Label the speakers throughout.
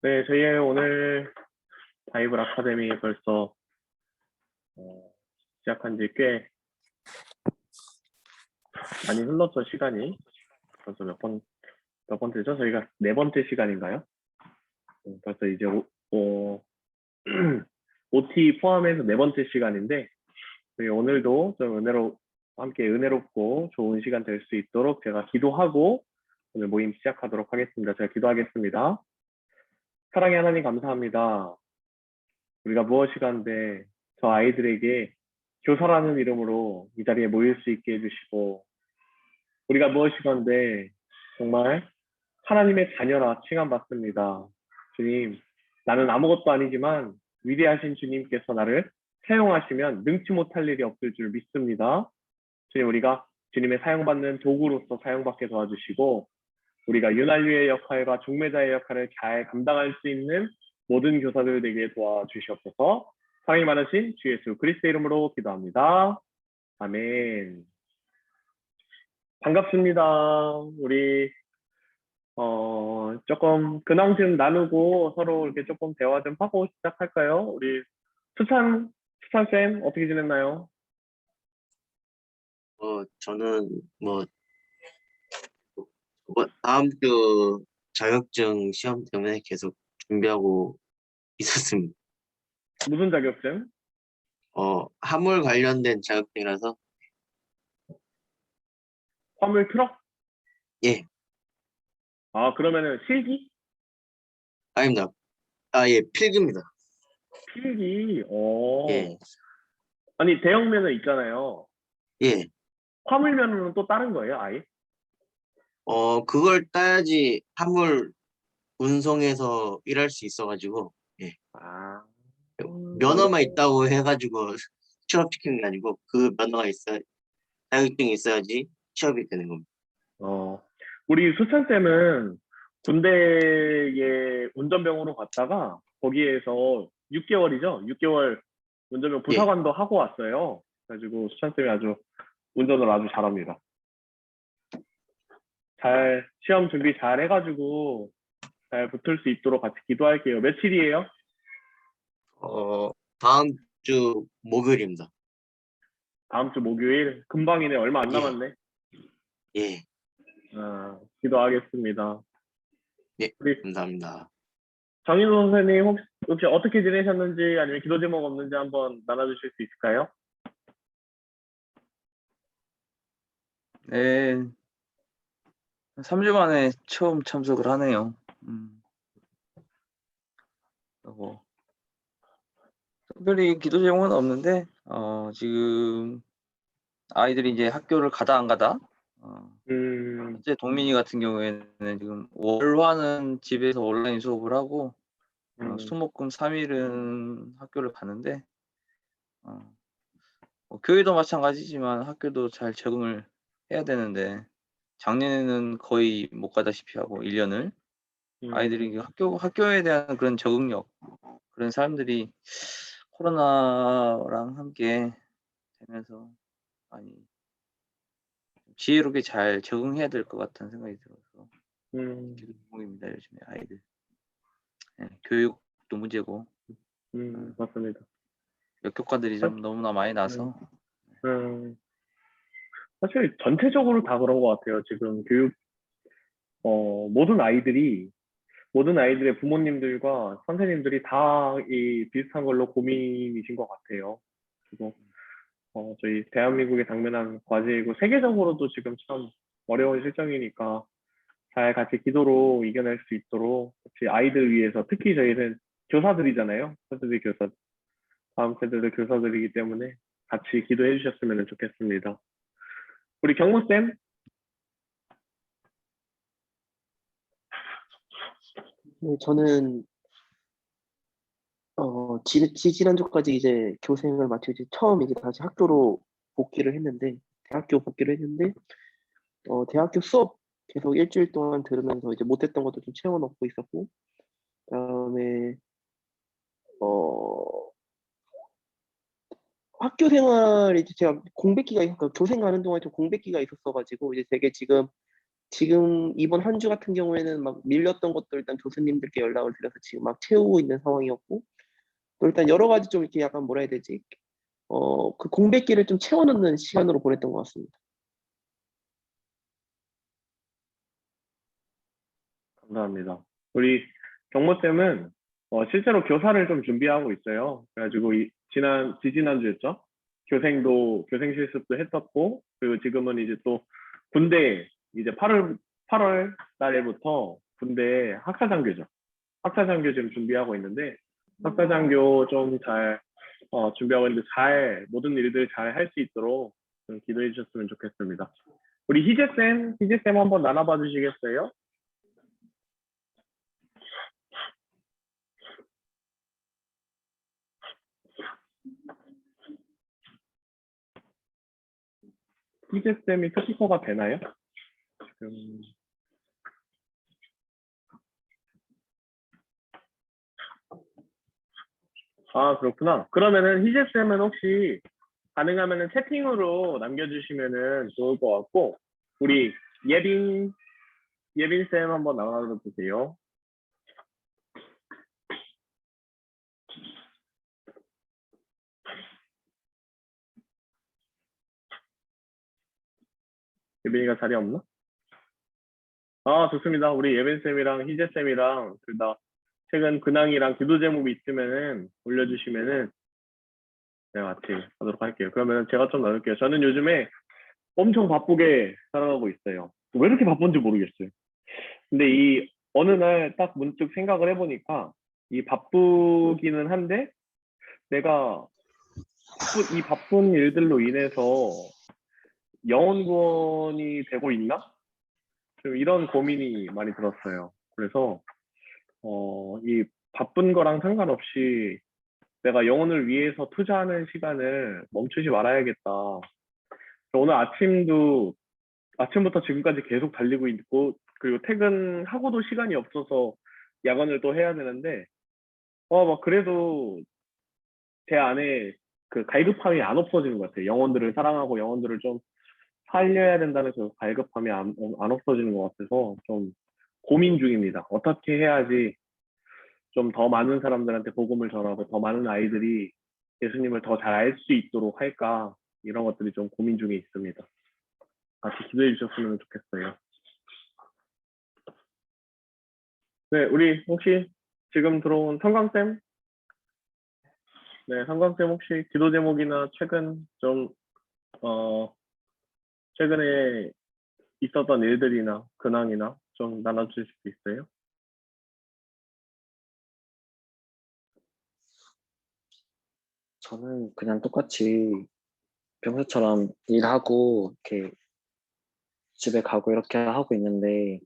Speaker 1: 네, 저희 오늘 바이블 아카데미 벌써 시작한 지 꽤 많이 흘렀죠, 시간이. 벌써 몇 번째죠? 저희가 네 번째 시간인가요? 벌써 이제 OT 포함해서 네 번째 시간인데, 저희 오늘도 좀 함께 은혜롭고 좋은 시간 될 수 있도록 제가 기도하고 오늘 모임 시작하도록 하겠습니다. 제가 기도하겠습니다. 사랑의 하나님 감사합니다. 우리가 무엇이간데 저 아이들에게 교사라는 이름으로 이 자리에 모일 수 있게 해주시고, 우리가 무엇이건데 정말 하나님의 자녀라 칭함받습니다. 주님, 나는 아무것도 아니지만 위대하신 주님께서 나를 사용하시면 능치 못할 일이 없을 줄 믿습니다. 주님, 우리가 주님의 사용받는 도구로서 사용받게 도와주시고, 우리가 윤활유의 역할과 중매자의 역할을 잘 감당할 수 있는 모든 교사들 되게 도와주시옵소서. 사랑이 많으신 주 예수 그리스도의 이름으로 기도합니다. 아멘. 반갑습니다. 우리 조금 근황 좀 나누고 서로 이렇게 조금 대화 좀 하고 시작할까요? 우리 수찬 쌤 어떻게 지냈나요?
Speaker 2: 저는 다음 주 자격증 시험 때문에 계속 준비하고 있었습니다.
Speaker 1: 무슨 자격증?
Speaker 2: 화물 관련된 자격증이라서.
Speaker 1: 화물 트럭?
Speaker 2: 예,
Speaker 1: 아, 그러면은 실기?
Speaker 2: 아닙니다. 예, 필기입니다.
Speaker 1: 필기.
Speaker 2: 예,
Speaker 1: 아니 대형면허 있잖아요.
Speaker 2: 예.
Speaker 1: 화물면허는 또 다른 거예요, 아예?
Speaker 2: 그걸 따야지 화물 운송에서 일할 수 있어가지고, 예.
Speaker 1: 아,
Speaker 2: 면허만
Speaker 1: 알겠습니다.
Speaker 2: 있다고 해가지고 취업시키는 게 아니고 그 면허가 자격증이 있어야지 취업이 되는 겁니다.
Speaker 1: 어, 우리 수찬 쌤은 군대에 운전병으로 갔다가 거기에서 6개월이죠? 6개월 운전병
Speaker 2: 예,
Speaker 1: 부사관도 하고 왔어요. 그래가지고 수찬 쌤이 아주 운전을 아주 잘합니다. 잘 시험 준비 잘 해가지고 잘 붙을 수 있도록 같이 기도할게요. 며칠이에요?
Speaker 2: 다음 주 목요일입니다.
Speaker 1: 다음 주 목요일. 금방이네. 얼마 안
Speaker 2: 예,
Speaker 1: 남았네.
Speaker 2: 예,
Speaker 1: 기도하겠습니다.
Speaker 2: 예,
Speaker 1: 우리
Speaker 2: 감사합니다.
Speaker 1: 정인호 선생님 혹시 어떻게 지내셨는지 아니면 기도 제목 없는지 한번 나눠주실 수 있을까요?
Speaker 3: 네, 3주 만에 처음 참석을 하네요. 그리고 특별히 기도 제목은 없는데, 지금 아이들이 이제 학교를 가다 안 가다, 현재 동민이 같은 경우에는 지금 월화는 집에서 온라인 수업을 하고, 수목금 3일은 학교를 가는데, 교회도 마찬가지지만 학교도 잘 적응을 해야 되는데, 작년에는 거의 못 가다시피 하고 1년을 아이들이 학교에 대한 그런 적응력, 그런 사람들이 코로나랑 함께 되면서 많이 지혜롭게 잘 적응해야 될 것 같다는 생각이 들어서 기도 제목입니다. 요즘에 아이들. 네, 교육도 문제고
Speaker 1: 맞습니다.
Speaker 3: 역효과들이 좀 너무나 많이 나서
Speaker 1: 사실 전체적으로 다 그런 것 같아요. 지금 모든 아이들의 부모님들과 선생님들이 다 이 비슷한 걸로 고민이신 것 같아요. 그리고 저희 대한민국에 당면한 과제이고 세계적으로도 지금 참 어려운 실정이니까 잘 같이 기도로 이겨낼 수 있도록 같이 아이들 위해서 특히 저희는 교사들이잖아요. 세대들 교사, 다음 세대들 교사들이기 때문에 같이 기도해 주셨으면 좋겠습니다. 우리 경무쌤,
Speaker 4: 네, 저는 지지난주까지 이제 교생을 마치고 이제 처음 이제 다시 대학교 복귀를 했는데 대학교 수업 계속 일주일 동안 들으면서 이제 못했던 것도 좀 채워넣고 있었고, 그다음에 어 학교 생활 이제 제가 공백기가 있었고 교생 가는 동안 좀 공백기가 있었어가지고 이제 되게 지금 지금 이번 한 주 같은 경우에는 막 밀렸던 것도 일단 교수님들께 연락을 드려서 지금 막 채우고 있는 상황이었고, 또 일단 여러 가지 좀 이렇게 약간 뭐라 해야 되지? 그 공백기를 좀 채워넣는 시간으로 보냈던 것 같습니다.
Speaker 1: 감사합니다. 우리 경모쌤은 실제로 교사를 좀 준비하고 있어요. 그래가지고 지지난주였죠? 교생 실습도 했었고, 그리고 지금은 이제 또 군대, 이제 8월 달에부터 군대 학사장교죠. 학사장교 지금 준비하고 있는데, 학사장교 좀 잘, 준비하고 있는데 모든 일들 잘 할 수 있도록 좀 기도해 주셨으면 좋겠습니다. 우리 희재쌤 한번 나눠봐 주시겠어요? 희재쌤이 스피커가 되나요? 아, 그렇구나. 그러면은 희재쌤은 혹시 가능하면은 채팅으로 남겨주시면은 좋을 것 같고, 우리 예빈쌤 한번 나와줘 보세요. 예빈이가 자리 없나? 아, 좋습니다. 우리 예빈쌤이랑 희재쌤이랑 둘 다 최근 근황이랑 기도 제목이 있으면은 올려주시면은 내가 같이 하도록 할게요. 그러면 제가 좀 나눌게요. 저는 요즘에 엄청 바쁘게 살아가고 있어요. 왜 이렇게 바쁜지 모르겠어요. 근데 이 어느 날 딱 문득 생각을 해보니까 이 바쁘기는 한데 내가 이 바쁜 일들로 인해서 영혼 구원이 되고 있나? 좀 이런 고민이 많이 들었어요. 그래서 이 바쁜 거랑 상관없이 내가 영혼을 위해서 투자하는 시간을 멈추지 말아야겠다. 오늘 아침부터 지금까지 계속 달리고 있고, 그리고 퇴근하고도 시간이 없어서 야근을 또 해야 되는데, 막 그래도 제 안에 그 갈급함이 안 없어지는 것 같아요. 영혼들을 사랑하고 영혼들을 좀 살려야 된다는 그 갈급함이 안 없어지는 것 같아서 좀 고민 중입니다. 어떻게 해야지 좀 더 많은 사람들한테 복음을 전하고 더 많은 아이들이 예수님을 더 잘 알 수 있도록 할까, 이런 것들이 좀 고민 중에 있습니다. 같이 기도해 주셨으면 좋겠어요. 네, 우리 혹시 지금 들어온 성광쌤? 네, 성광쌤 혹시 기도 제목이나 최근에 있었던 일들이나 근황이나 좀 나눠주실 수 있어요?
Speaker 5: 저는 그냥 똑같이 평소처럼 일하고 이렇게 집에 가고 이렇게 하고 있는데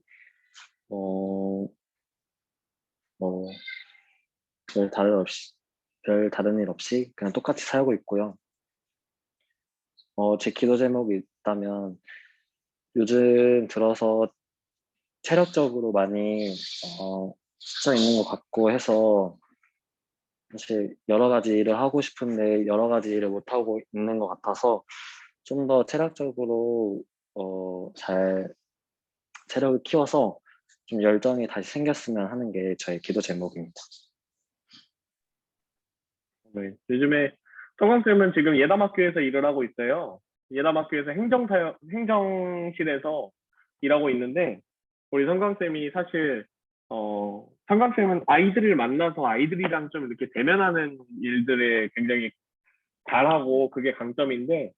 Speaker 5: 어, 뭐 별 다른 일 없이 그냥 똑같이 살고 있고요. 제 기도 제목이 있다면 요즘 들어서 체력적으로 많이 지쳐 있는 것 같고 해서 사실 여러 가지 일을 하고 싶은데 여러 가지 일을 못 하고 있는 것 같아서 좀 더 체력적으로 잘 체력을 키워서 좀 열정이 다시 생겼으면 하는 게 저의 기도 제목입니다.
Speaker 1: 네, 요즘에 성광쌤은 지금 예담학교에서 일을 하고 있어요. 예담학교에서 행정실에서 일하고 있는데, 우리 성광쌤이 사실 성광쌤은 아이들을 만나서 아이들이랑 좀 이렇게 대면하는 일들에 굉장히 잘하고 그게 강점인데,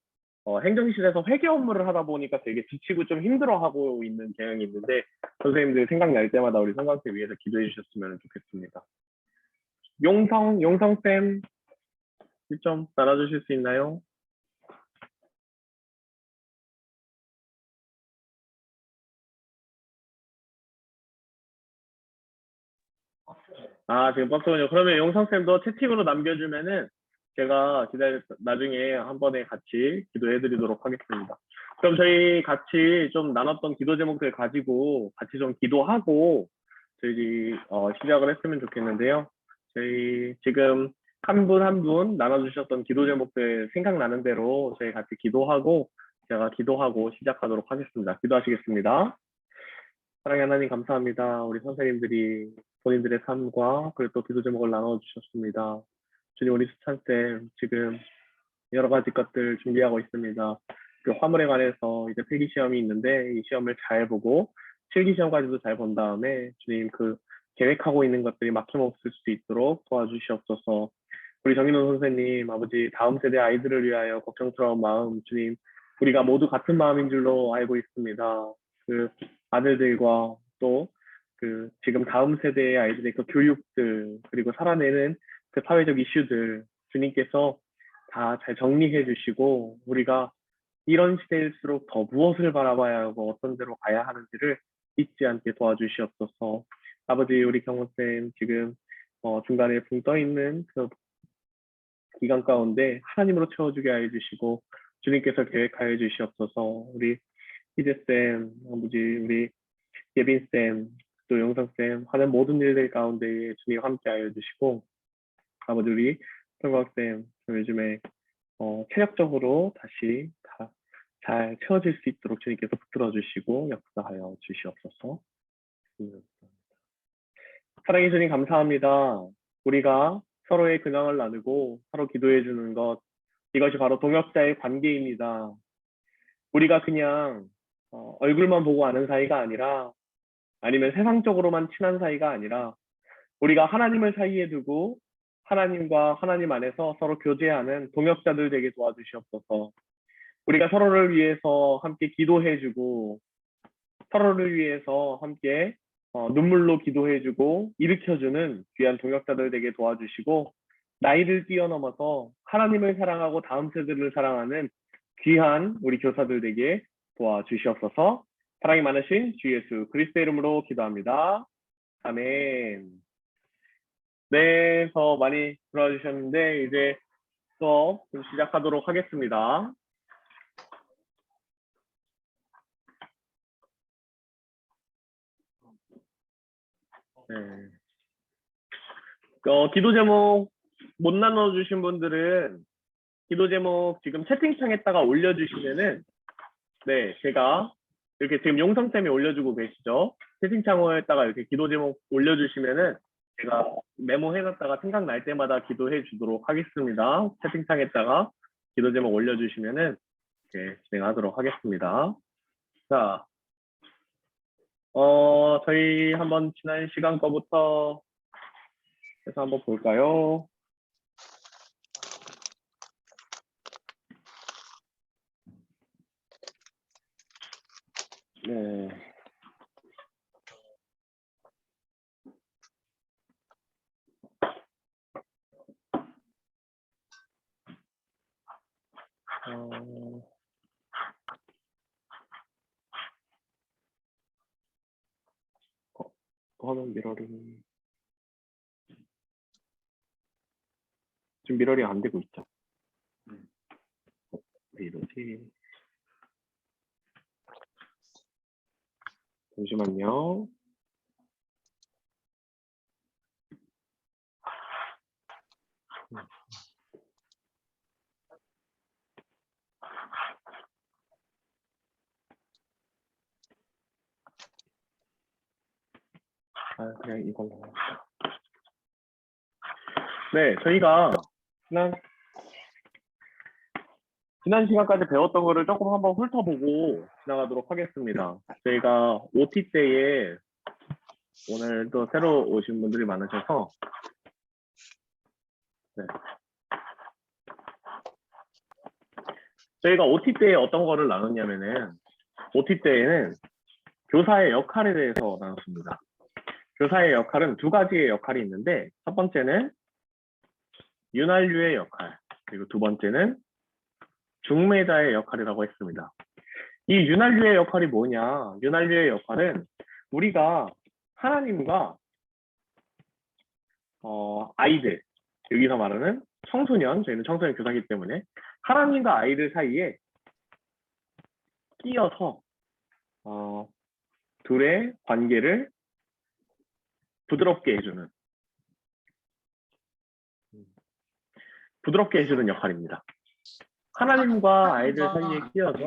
Speaker 1: 행정실에서 회계 업무를 하다 보니까 되게 지치고 좀 힘들어하고 있는 경향이 있는데, 선생님들 생각날 때마다 우리 성광쌤 위해서 기도해 주셨으면 좋겠습니다. 용성쌤 좀 나눠주실 수 있나요? 아, 지금 빡소군요. 그러면 용성쌤도 채팅으로 남겨주면은 제가 나중에 한 번에 같이 기도해드리도록 하겠습니다. 그럼 저희 같이 좀 나눴던 기도 제목들 가지고 같이 좀 기도하고 저희 시작을 했으면 좋겠는데요. 저희 지금 한 분 한 분 나눠주셨던 기도 제목들 생각나는 대로 저희 같이 기도하고 제가 기도하고 시작하도록 하겠습니다. 기도하시겠습니다. 사랑의 하나님 감사합니다. 우리 선생님들이 본인들의 삶과 그리고 또 기도 제목을 나눠주셨습니다. 주님, 우리 수찬쌤 지금 여러 가지 것들 준비하고 있습니다. 그 화물에 관해서 이제 필기 시험이 있는데 이 시험을 잘 보고 실기 시험까지도 잘 본 다음에 주님 그 계획하고 있는 것들이 막힘없을 수 있도록 도와주시옵소서. 우리 정인호 선생님, 아버지 다음 세대 아이들을 위하여 걱정스러운 마음 주님 우리가 모두 같은 마음인 줄로 알고 있습니다. 그 아들들과 또 그 지금 다음 세대의 아이들의 그 교육들 그리고 살아내는 그 사회적 이슈들 주님께서 다 잘 정리해 주시고 우리가 이런 시대일수록 더 무엇을 바라봐야 하고 어떤 데로 가야 하는지를 잊지 않게 도와주시옵소서. 아버지 우리 경호쌤 지금 중간에 붕 떠 있는 그 기간 가운데 하나님으로 채워주게 하여 주시고 주님께서 계획하여 주시옵소서. 우리 희재쌤, 아버지 우리 예빈쌤, 또 영상쌤 하는 모든 일들 가운데 주님 함께 하여 주시고 아버지 우리 설광쌤 요즘에 체력적으로 다시 다 잘 채워질 수 있도록 주님께서 붙들어 주시고 역사하여 주시옵소서. 사랑해 주님 감사합니다. 우리가 서로의 근황을 나누고 서로 기도해 주는 것 이것이 바로 동역자의 관계입니다. 우리가 그냥 얼굴만 보고 아는 사이가 아니라 아니면 세상적으로만 친한 사이가 아니라 우리가 하나님을 사이에 두고 하나님과 하나님 안에서 서로 교제하는 동역자들 되게 도와주시옵소서. 우리가 서로를 위해서 함께 기도해주고 서로를 위해서 함께 눈물로 기도해주고 일으켜주는 귀한 동역자들 되게 도와주시고 나이를 뛰어넘어서 하나님을 사랑하고 다음 세대를 사랑하는 귀한 우리 교사들 되게 도와주시옵소서. 사랑이 많으신 주 예수 그리스도의 이름으로 기도합니다. 아멘. 네, 더 많이 들어주셨는데 이제 수업 좀 시작하도록 하겠습니다. 네. 기도 제목 못 나눠주신 분들은 기도 제목 지금 채팅창에다가 올려주시면은 네, 제가 이렇게 지금 용성쌤이 올려주고 계시죠? 채팅창에다가 이렇게 기도 제목 올려주시면은 제가 메모해놨다가 생각날 때마다 기도해 주도록 하겠습니다. 채팅창에다가 기도 제목 올려주시면은 이렇게 진행하도록 하겠습니다. 자, 저희 한번 지난 시간 거부터 해서 한번 볼까요? 네. 화면 미러링 지금 미러링 안 되고 있죠? 왜 이러지? 잠시만요. 그냥 이걸로. 네, 저희가 지난 시간까지 배웠던 거를 조금 한번 훑어보고 지나가도록 하겠습니다. 저희가 OT 때에 오늘 또 새로 오신 분들이 많으셔서 네. 저희가 OT 때에 어떤 거를 나눴냐면은 OT 때에는 교사의 역할에 대해서 나눴습니다. 교사의 역할은 두 가지의 역할이 있는데 첫 번째는 윤활유의 역할 그리고 두 번째는 중매자의 역할이라고 했습니다. 이 윤활유의 역할이 뭐냐? 윤활유의 역할은 우리가 하나님과 아이들 여기서 말하는 청소년 저희는 청소년 교사이기 때문에 하나님과 아이들 사이에 끼어서 둘의 관계를 부드럽게 해주는 역할입니다. 하나님과 아이들 사이에 끼어서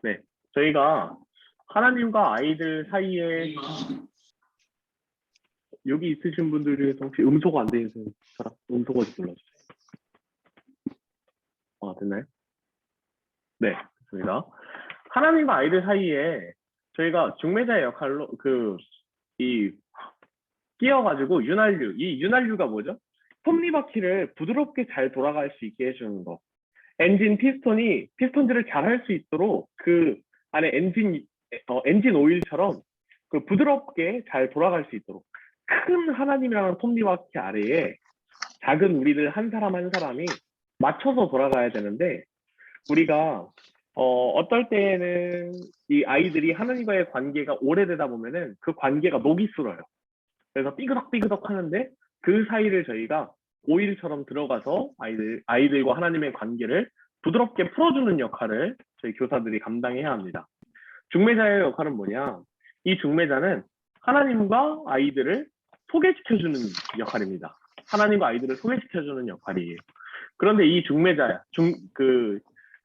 Speaker 1: 네, 저희가 하나님과 아이들 사이에 여기 있으신 분들 중에서 혹시 음소거 안 되는 사람 음소거 좀 눌러주세요. 됐나요? 네, 좋습니다. 하나님과 아이들 사이에 저희가 중매자의 역할로 이 끼어가지고 윤활유, 이 윤활유가 뭐죠? 톱니바퀴를 부드럽게 잘 돌아갈 수 있게 해주는 거. 엔진 피스톤질을 잘 할 수 있도록 그 안에 엔진 오일처럼 그 부드럽게 잘 돌아갈 수 있도록 큰 하나님이라는 톱니바퀴 아래에 작은 우리들 한 사람 한 사람이 맞춰서 돌아가야 되는데 우리가 어떨 때에는 이 아이들이 하나님과의 관계가 오래되다 보면은 그 관계가 녹이 슬어요. 그래서 삐그덕삐그덕 하는데 그 사이를 저희가 오일처럼 들어가서 아이들과 하나님의 관계를 부드럽게 풀어주는 역할을 저희 교사들이 감당해야 합니다. 중매자의 역할은 뭐냐? 이 중매자는 하나님과 아이들을 소개시켜주는 역할입니다. 하나님과 아이들을 소개시켜주는 역할이에요. 그런데 이 중매자,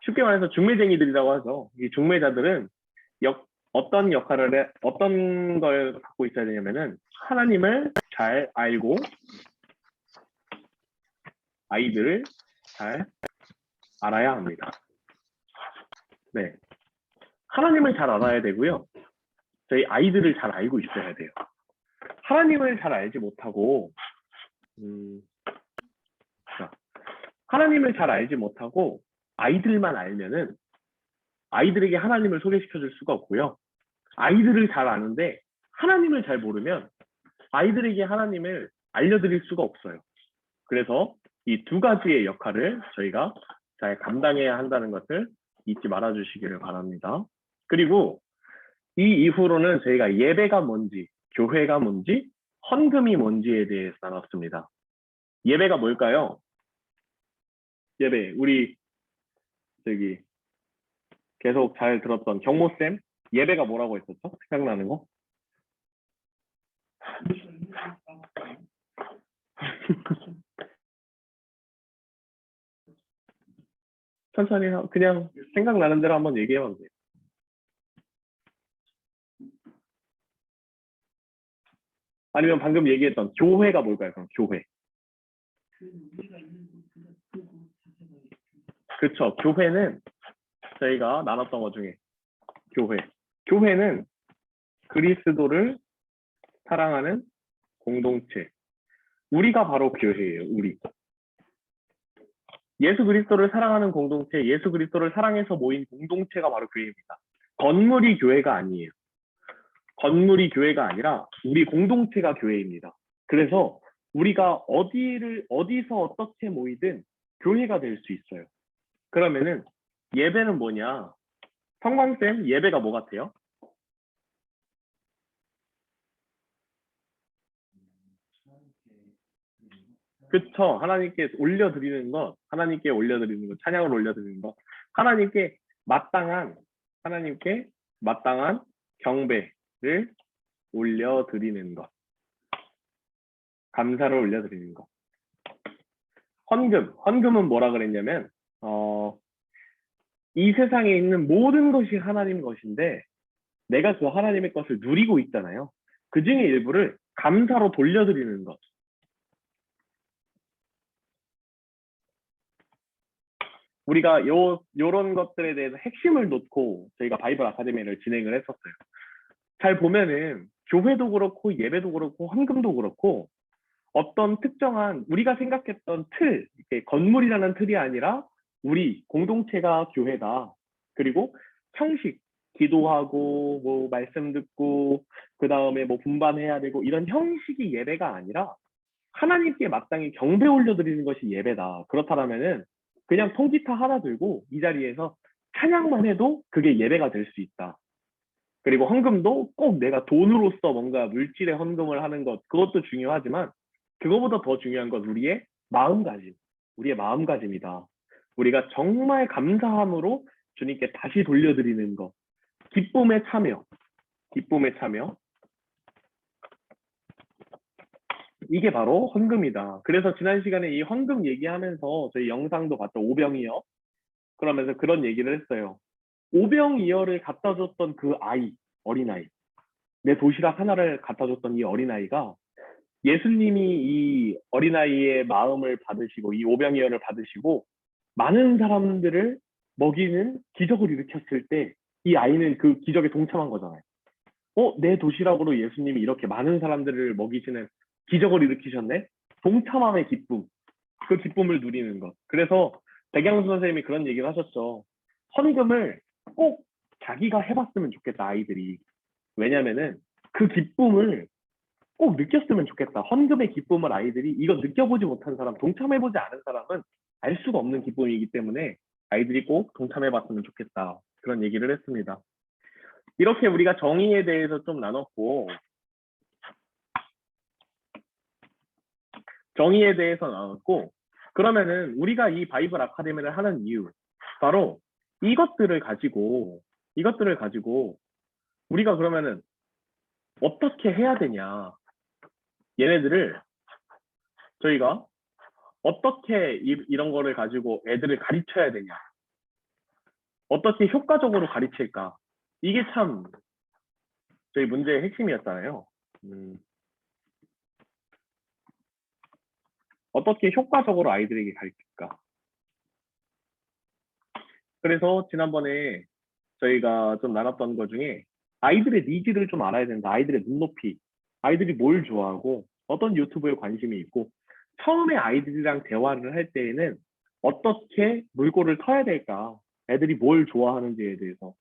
Speaker 1: 쉽게 말해서 중매쟁이들이라고 하죠. 이 중매자들은 어떤 걸 갖고 있어야 되냐면은 하나님을 잘 알고 아이들을 잘 알아야 합니다. 네. 하나님을 잘 알아야 되고요. 저희 아이들을 잘 알고 있어야 돼요. 하나님을 잘 알지 못하고, 하나님을 잘 알지 못하고 아이들만 알면은 아이들에게 하나님을 소개시켜 줄 수가 없고요. 아이들을 잘 아는데 하나님을 잘 모르면 아이들에게 하나님을 알려드릴 수가 없어요. 그래서 이 두 가지의 역할을 저희가 잘 감당해야 한다는 것을 잊지 말아 주시기를 바랍니다. 그리고 이 이후로는 저희가 예배가 뭔지, 교회가 뭔지, 헌금이 뭔지에 대해서 나눴습니다. 예배가 뭘까요? 예배, 우리 계속 잘 들었던 경모쌤, 예배가 뭐라고 했었죠? 생각나는 거? 천천히 그냥 생각나는 대로 한번 얘기해봐도 돼요. 아니면 방금 얘기했던 교회가 뭘까요? 그럼 교회. 그렇죠. 교회는 저희가 나눴던 것 중에 교회는 그리스도를 사랑하는 공동체. 우리가 바로 교회예요. 우리. 예수 그리스도를 사랑하는 공동체, 예수 그리스도를 사랑해서 모인 공동체가 바로 교회입니다. 건물이 교회가 아니에요. 건물이 교회가 아니라 우리 공동체가 교회입니다. 그래서 우리가 어디서 어떻게 모이든 교회가 될 수 있어요. 그러면은 예배는 뭐냐? 성광쌤, 예배가 뭐 같아요? 그쵸. 하나님께 올려드리는 것, 찬양을 올려드리는 것, 하나님께 마땅한 경배를 올려드리는 것, 감사를 올려드리는 것. 헌금은 뭐라 그랬냐면 이 세상에 있는 모든 것이 하나님 것인데 내가 그 하나님의 것을 누리고 있잖아요. 그 중에 일부를 감사로 돌려드리는 것. 우리가 요런 것들에 대해서 핵심을 놓고 저희가 바이블 아카데미를 진행을 했었어요. 잘 보면은 교회도 그렇고 예배도 그렇고 헌금도 그렇고 어떤 특정한 우리가 생각했던 틀, 이렇게 건물이라는 틀이 아니라 우리 공동체가 교회다. 그리고 형식, 기도하고 뭐 말씀 듣고 그 다음에 뭐 분반해야 되고 이런 형식이 예배가 아니라 하나님께 마땅히 경배 올려드리는 것이 예배다. 그렇다면은 그냥 통기타 하나 들고 이 자리에서 찬양만 해도 그게 예배가 될 수 있다. 그리고 헌금도 꼭 내가 돈으로서 뭔가 물질의 헌금을 하는 것, 그것도 중요하지만 그거보다 더 중요한 건 우리의 마음가짐이다. 우리가 정말 감사함으로 주님께 다시 돌려드리는 것, 기쁨의 참여. 이게 바로 헌금이다. 그래서 지난 시간에 이 헌금 얘기하면서 저희 영상도 봤죠. 오병이어. 그러면서 그런 얘기를 했어요. 오병이어를 갖다 줬던 그 아이, 어린아이, 내 도시락 하나를 갖다 줬던 이 어린아이가 예수님이 이 어린아이의 마음을 받으시고 이 오병이어를 받으시고 많은 사람들을 먹이는 기적을 일으켰을 때 이 아이는 그 기적에 동참한 거잖아요. 내 도시락으로 예수님이 이렇게 많은 사람들을 먹이시는 기적을 일으키셨네? 동참함의 기쁨, 그 기쁨을 누리는 것. 그래서 백양수 선생님이 그런 얘기를 하셨죠. 헌금을 꼭 자기가 해봤으면 좋겠다, 아이들이. 왜냐면은 그 기쁨을 꼭 느꼈으면 좋겠다. 헌금의 기쁨을 아이들이 이거 느껴보지 못한 사람, 동참해보지 않은 사람은 알 수가 없는 기쁨이기 때문에 아이들이 꼭 동참해봤으면 좋겠다. 그런 얘기를 했습니다. 이렇게 우리가 정의에 대해서 좀 나눴고, 그러면은 우리가 이 바이블 아카데미를 하는 이유, 바로 이것들을 가지고 우리가 그러면은 어떻게 해야 되냐, 얘네들을 저희가 어떻게 이런 거를 가지고 애들을 가르쳐야 되냐, 어떻게 효과적으로 가르칠까, 이게 참 저희 문제의 핵심이었잖아요. 어떻게 효과적으로 아이들에게 가르칠까. 그래서 지난번에 저희가 좀 나눴던 것 중에 아이들의 니즈를 좀 알아야 된다. 아이들의 눈높이, 아이들이 뭘 좋아하고 어떤 유튜브에 관심이 있고, 처음에 아이들이랑 대화를 할 때에는 어떻게 물꼬를 터야 될까, 애들이 뭘 좋아하는지에 대해서.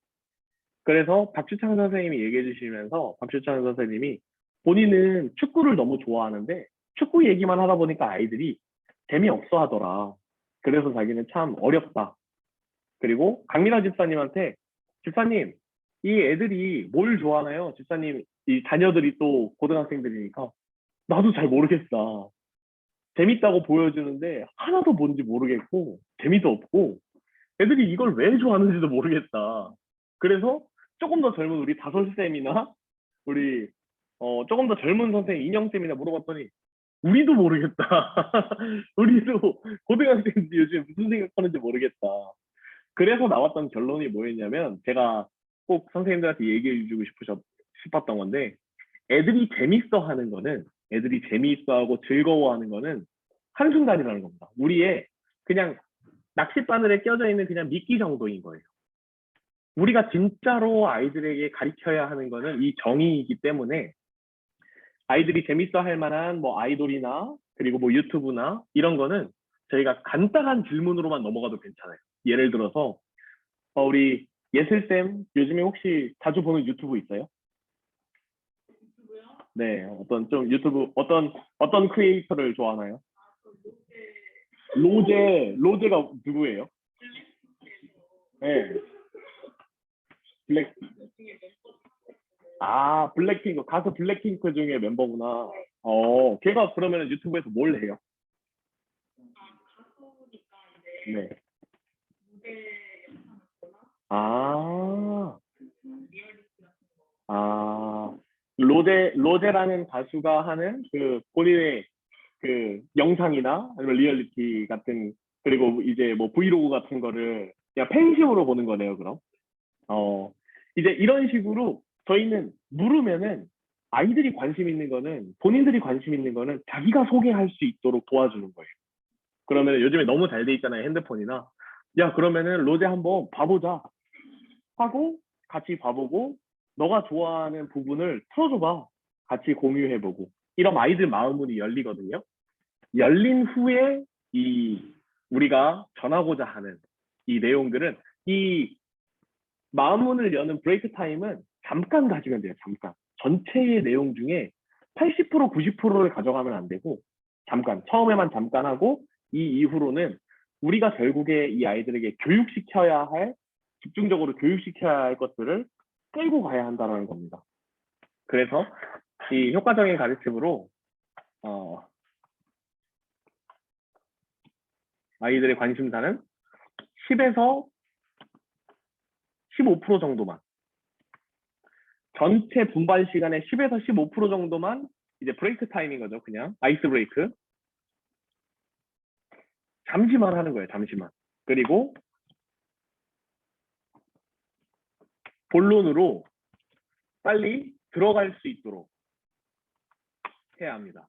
Speaker 1: 그래서 박주창 선생님이 얘기해 주시면서 박주창 선생님이 본인은 축구를 너무 좋아하는데 축구 얘기만 하다 보니까 아이들이 재미없어 하더라. 그래서 자기는 참 어렵다. 그리고 강민아 집사님한테, 집사님, 이 애들이 뭘 좋아하나요? 집사님, 이 자녀들이 또 고등학생들이니까 나도 잘 모르겠다. 재밌다고 보여주는데 하나도 뭔지 모르겠고 재미도 없고 애들이 이걸 왜 좋아하는지도 모르겠다. 그래서 조금 더 젊은 우리 다솔쌤이나 우리 조금 더 젊은 선생님 인영쌤이나 물어봤더니 우리도 모르겠다. 우리도 고등학생인지 요즘 무슨 생각하는지 모르겠다. 그래서 나왔던 결론이 뭐였냐면, 제가 꼭 선생님들한테 얘기해 주고 싶었던 건데, 애들이 재밌어하는 거는, 애들이 재미있어하고 즐거워하는 거는 한순간이라는 겁니다. 우리의 그냥 낚싯바늘에 껴져 있는 그냥 미끼 정도인 거예요. 우리가 진짜로 아이들에게 가르쳐야 하는 거는 이 정의이기 때문에, 아이들이 재밌어 할 만한 뭐 아이돌이나 그리고 뭐 유튜브나 이런 거는 저희가 간단한 질문으로만 넘어가도 괜찮아요. 예를 들어서 우리 예슬쌤 요즘에 혹시 자주 보는 유튜브 있어요? 네, 어떤 좀 유튜브 어떤 크리에이터를 좋아하나요? 로제가 누구예요? 네. 블랙핑크, 가수 블랙핑크 중에 멤버구나. 걔가 그러면 유튜브에서 뭘 해요? 네. 아, 로제라는 가수가 하는 그 본인의 그 영상이나 아니면 리얼리티 같은, 그리고 이제 뭐 브이로그 같은 거를 그냥 팬심으로 보는 거네요, 그럼. 이제 이런 식으로 저희는 물으면은 아이들이 관심 있는 거는, 본인들이 관심 있는 거는 자기가 소개할 수 있도록 도와주는 거예요. 그러면 요즘에 너무 잘 돼 있잖아요, 핸드폰이나. 야, 그러면은 로제 한번 봐보자 하고 같이 봐보고, 너가 좋아하는 부분을 틀어줘봐, 같이 공유해보고. 이런 아이들 마음문이 열리거든요. 열린 후에 이 우리가 전하고자 하는 이 내용들은, 이 마음문을 여는 브레이크 타임은 잠깐 가지면 돼요. 잠깐. 전체의 내용 중에 80% 90%를 가져가면 안 되고, 잠깐, 처음에만 잠깐 하고, 이 이후로는 우리가 결국에 이 아이들에게 집중적으로 교육시켜야 할 것들을 끌고 가야 한다는 겁니다. 그래서 이 효과적인 가르침으로 아이들의 관심사는 10에서 15% 정도만, 전체 분반 시간의 10에서 15% 정도만 이제 브레이크 타임인 거죠. 그냥 아이스 브레이크. 잠시만 하는 거예요. 잠시만. 그리고 본론으로 빨리 들어갈 수 있도록 해야 합니다.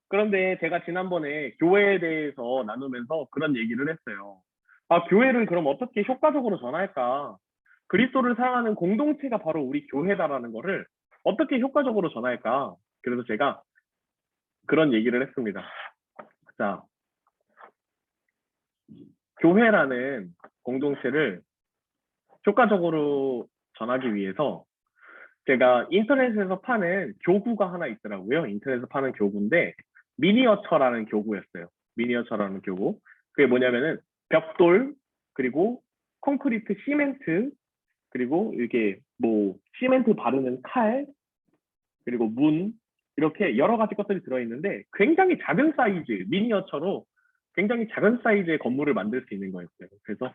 Speaker 1: 그런데 제가 지난번에 교회에 대해서 나누면서 그런 얘기를 했어요. 아, 교회를 그럼 어떻게 효과적으로 전할까? 그리스도를 사랑하는 공동체가 바로 우리 교회다라는 거를 어떻게 효과적으로 전할까? 그래서 제가 그런 얘기를 했습니다. 자, 교회라는 공동체를 효과적으로 전하기 위해서 제가 인터넷에서 파는 교구가 하나 있더라고요. 인터넷에서 파는 교구인데 미니어처라는 교구였어요. 미니어처라는 교구. 그게 뭐냐면은 벽돌, 그리고 콘크리트, 시멘트, 그리고 이게 뭐 시멘트 바르는 칼, 그리고 문, 이렇게 여러 가지 것들이 들어있는데 굉장히 작은 사이즈, 미니어처로 굉장히 작은 사이즈의 건물을 만들 수 있는 거였어요. 그래서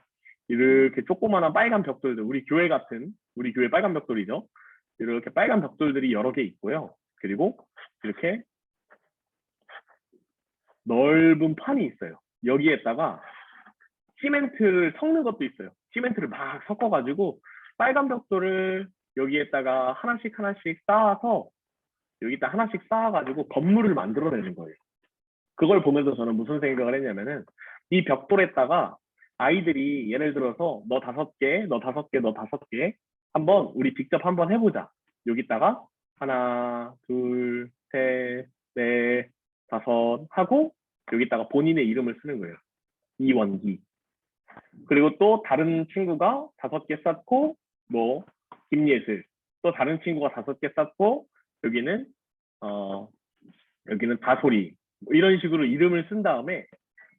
Speaker 1: 이렇게 조그마한 빨간 벽돌들, 우리 교회 같은, 우리 교회 빨간 벽돌이죠. 이렇게 빨간 벽돌들이 여러 개 있고요. 그리고 이렇게 넓은 판이 있어요. 여기에다가 시멘트를 섞는 것도 있어요. 시멘트를 막 섞어가지고 빨간 벽돌을 여기에다가 하나씩 쌓아서 여기다 하나씩 쌓아가지고 건물을 만들어내는 거예요. 그걸 보면서 저는 무슨 생각을 했냐면은 이 벽돌에다가 아이들이 예를 들어서 너 5개, 너 5개, 너 5개 한번 우리 직접 한번 해보자. 여기다가 하나, 둘, 셋, 넷, 5 하고 여기다가 본인의 이름을 쓰는 거예요. 이원기. 그리고 또 다른 친구가 5개 쌓고 뭐 김예슬. 또 다른 친구가 5개 쌓고 여기는 여기는 다솔이. 뭐 이런 식으로 이름을 쓴 다음에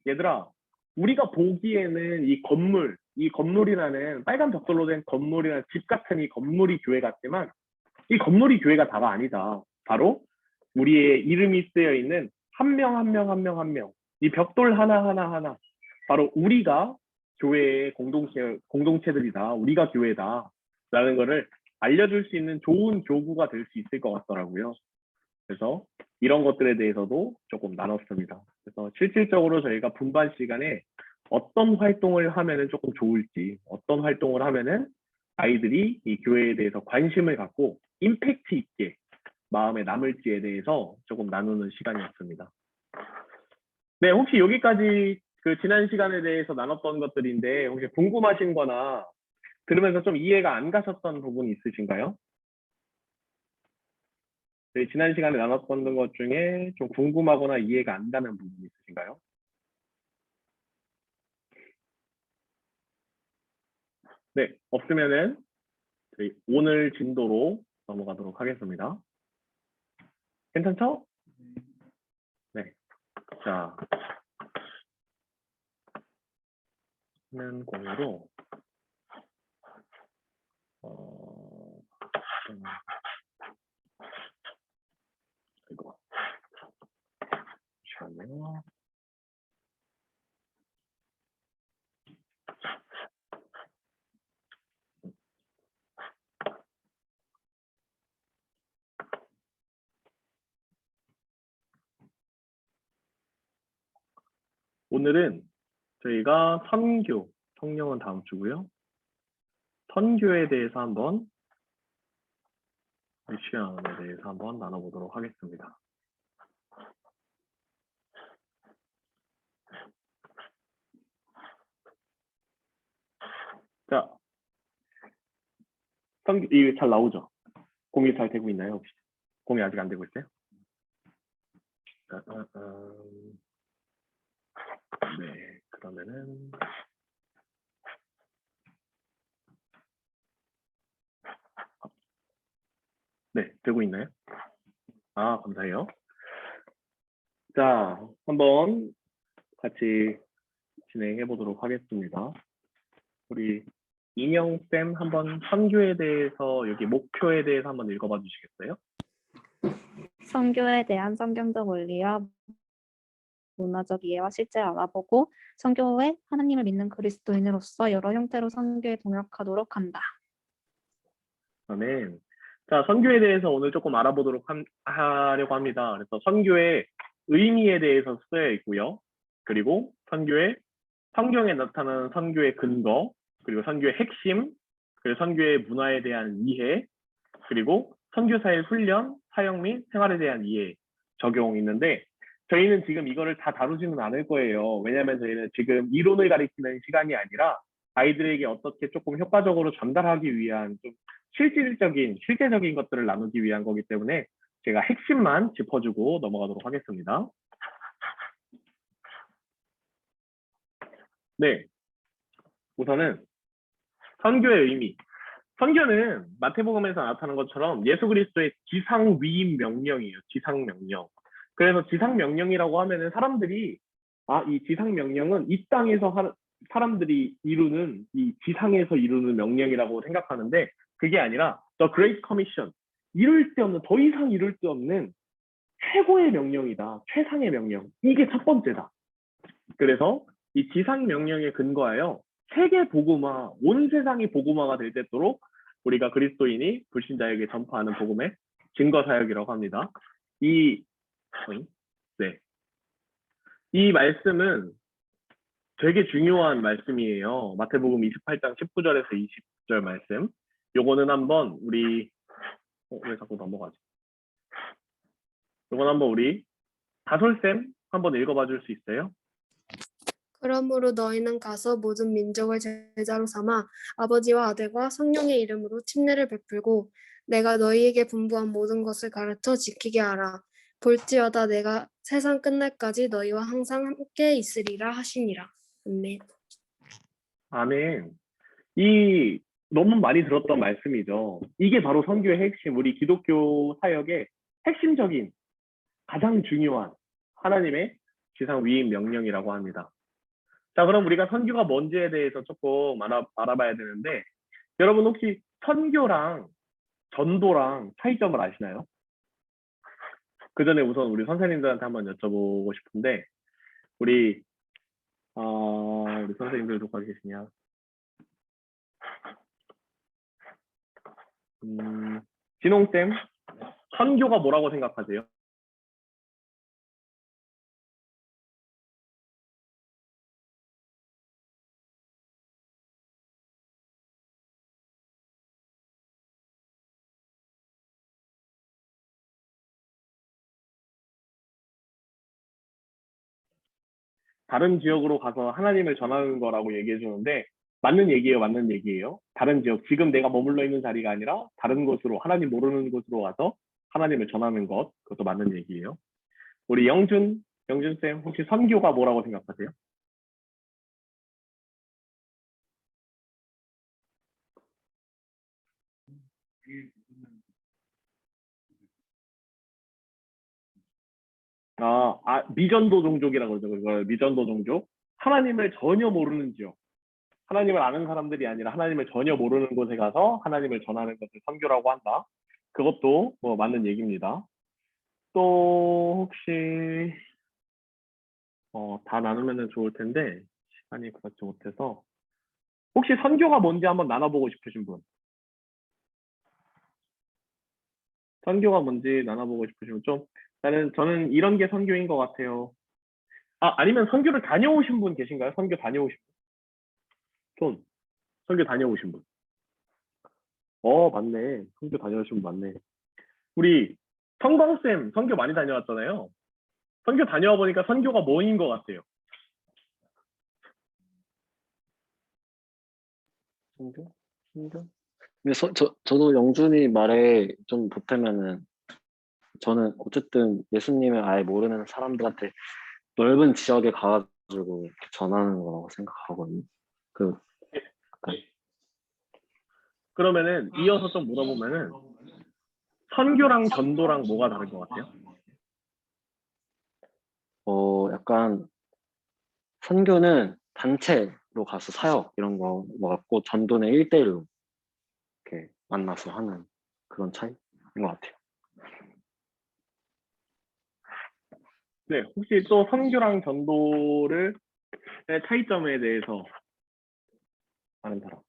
Speaker 1: 얘들아, 우리가 보기에는 이 건물이라는 빨간 벽돌로 된 건물이나 집 같은 이 건물이 교회 같지만 이 건물이 교회가 다가 아니다. 바로 우리의 이름이 쓰여 있는 한 명 한 명 한 명 한 명. 이 벽돌 하나. 바로 우리가 교회의 공동체들이다. 우리가 교회다. 라는 거를 알려줄 수 있는 좋은 교구가 될 수 있을 것 같더라고요. 그래서 이런 것들에 대해서도 조금 나눴습니다. 그래서 실질적으로 저희가 분반 시간에 어떤 활동을 하면은 조금 좋을지, 어떤 활동을 하면은 아이들이 이 교회에 대해서 관심을 갖고 임팩트 있게 마음에 남을지에 대해서 조금 나누는 시간이었습니다. 네, 혹시 여기까지 그 지난 시간에 대해서 나눴던 것들인데 혹시 궁금하신 거나 들으면서 좀 이해가 안 가셨던 부분이 있으신가요? 네, 지난 시간에 나눴던 것 중에 좀 궁금하거나 이해가 안 가는 부분이 있으신가요? 네, 없으면은 저희 오늘 진도로 넘어가도록 하겠습니다. 괜찮죠? 네. 자, 화면 공유로 이거 잠시만요. 오늘은 저희가 선교, 성령은 다음 주고요. 선교에 대해서 한번 미션에 대해서 한번 나눠보도록 하겠습니다. 자, 선교 이게 잘 나오죠? 공유 잘 되고 있나요 혹시? 공유 아직 안 되고 있어요? 네, 그러면은 네, 되고 있나요? 아, 감사해요. 자, 한번 같이 진행해 보도록 하겠습니다. 우리 인영쌤 한번 선교에 대해서 여기 목표에 대해서 한번 읽어봐 주시겠어요?
Speaker 6: 선교에 대한 성경적 원리와 문화적 이해와 실제 알아보고 선교에 하나님을 믿는 그리스도인으로서 여러 형태로 선교에 동역하도록 한다.
Speaker 1: 아멘. 자, 선교에 대해서 오늘 조금 알아보도록 하려고 합니다. 그래서 선교의 의미에 대해서 쓰여 있고요. 그리고 선교의 성경에 나타나는 선교의 근거, 그리고 선교의 핵심, 그리고 선교의 문화에 대한 이해, 그리고 선교사의 훈련, 사역 및 생활에 대한 이해, 적용이 있는데 저희는 지금 이거를 다 다루지는 않을 거예요. 왜냐하면 저희는 지금 이론을 가리키는 시간이 아니라 아이들에게 어떻게 조금 효과적으로 전달하기 위한 좀 실제적인 것들을 나누기 위한 거기 때문에 제가 핵심만 짚어주고 넘어가도록 하겠습니다. 네, 우선은 선교의 의미. 선교는 마태복음에서 나타난 것처럼 예수 그리스도의 지상위임 명령이에요. 지상명령. 그래서 지상명령이라고 하면은 사람들이 이 지상명령은 이 땅에서 사람들이 이루는 이 지상에서 이루는 명령이라고 생각하는데 그게 아니라 The Great Commission. 이룰 데 없는, 더 이상 이룰 데 없는 최고의 명령이다. 최상의 명령. 이게 첫 번째다. 그래서 이 지상명령에 근거하여 세계 복음화, 온 세상이 복음화가 될 때 있도록 우리가 그리스도인이 불신자에게 전파하는 복음의 증거 사역이라고 합니다. 이 말씀은 되게 중요한 말씀이에요. 마태복음 28장 19절에서 20절 말씀. 요거는 한번 우리 왜 자꾸 넘어가지? 요건 한번 우리 다솔쌤 한번 읽어봐 줄 수 있어요?
Speaker 7: 그러므로 너희는 가서 모든 민족을 제자로 삼아 아버지와 아들과 성령의 이름으로 침례를 베풀고 내가 너희에게 분부한 모든 것을 가르쳐 지키게 하라. 볼지어다 내가 세상 끝날까지 너희와 항상 함께 있으리라 하시니라. 아멘.
Speaker 1: 아멘. 이 너무 많이 들었던 말씀이죠. 이게 바로 선교의 핵심, 우리 기독교 사역의 핵심적인 가장 중요한 하나님의 지상 위임 명령이라고 합니다. 자, 그럼 우리가 선교가 뭔지에 대해서 조금 알아봐야 되는데 여러분 혹시 선교랑 전도랑 차이점을 아시나요? 그 전에 우선 우리 선생님들한테 한번 여쭤보고 싶은데 우리 선생님들 누가 계시냐? 진홍쌤, 선교가 뭐라고 생각하세요? 다른 지역으로 가서 하나님을 전하는 거라고 얘기해 주는데 맞는 얘기예요, 맞는 얘기예요. 다른 지역, 지금 내가 머물러 있는 자리가 아니라 다른 곳으로, 하나님 모르는 곳으로 가서 하나님을 전하는 것, 그것도 맞는 얘기예요. 우리 영준쌤, 혹시 선교가 뭐라고 생각하세요? 미전도 종족이라고 그러죠. 그걸 미전도 종족. 하나님을 전혀 모르는 지역. 하나님을 아는 사람들이 아니라 하나님을 전혀 모르는 곳에 가서 하나님을 전하는 것을 선교라고 한다. 그것도 뭐 맞는 얘기입니다. 또 혹시 다 나누면 좋을 텐데 시간이 그렇지 못해서 혹시 선교가 뭔지 한번 나눠보고 싶으신 분? 선교가 뭔지 나눠보고 싶으시면 저는 이런 게 선교인 것 같아요. 아니면 선교를 다녀오신 분 계신가요? 선교 다녀오신 분? 선교 다녀오신 분. 맞네. 선교 다녀오신 분 맞네. 우리 성광쌤 선교 많이 다녀왔잖아요. 선교 다녀와 보니까 선교가 뭐인 것 같아요?
Speaker 5: 선교? 근데 저도 영준이 말에 좀 보태면은 저는 어쨌든 예수님을 아예 모르는 사람들한테 넓은 지역에 가가지고 이렇게 전하는 거라고 생각하거든요.
Speaker 1: 그러면은 이어서 좀 물어보면은 선교랑 전도랑 뭐가 다른 것 같아요?
Speaker 5: 약간 선교는 단체로 가서 사역 이런 거 같고 전도는 1대1로 이렇게 만나서 하는 그런 차이인 것 같아요.
Speaker 1: 네, 혹시 또 선교랑 전도를 차이점에 대해서 아는 사람?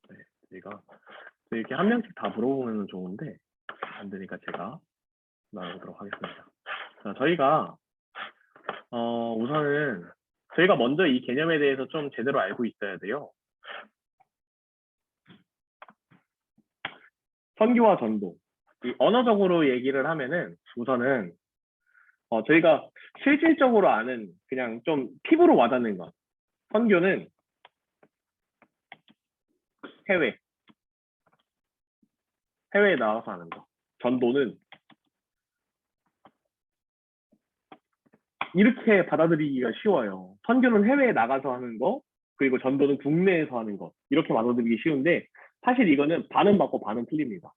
Speaker 1: 네, 제가 이렇게 한 명씩 다 물어보면 좋은데 안 되니까 제가 나눠보도록 하겠습니다. 자, 저희가 우선은 저희가 먼저 이 개념에 대해서 좀 제대로 알고 있어야 돼요. 선교와 전도. 이 언어적으로 얘기를 하면은 우선은 저희가 실질적으로 아는 그냥 좀 피부로 와닿는 것. 선교는 해외에 나와서 하는 거. 전도는 이렇게 받아들이기가 쉬워요. 선교는 해외에 나가서 하는 거, 그리고 전도는 국내에서 하는 거. 이렇게 받아들이기 쉬운데 사실 이거는 반은 맞고 반은 틀립니다.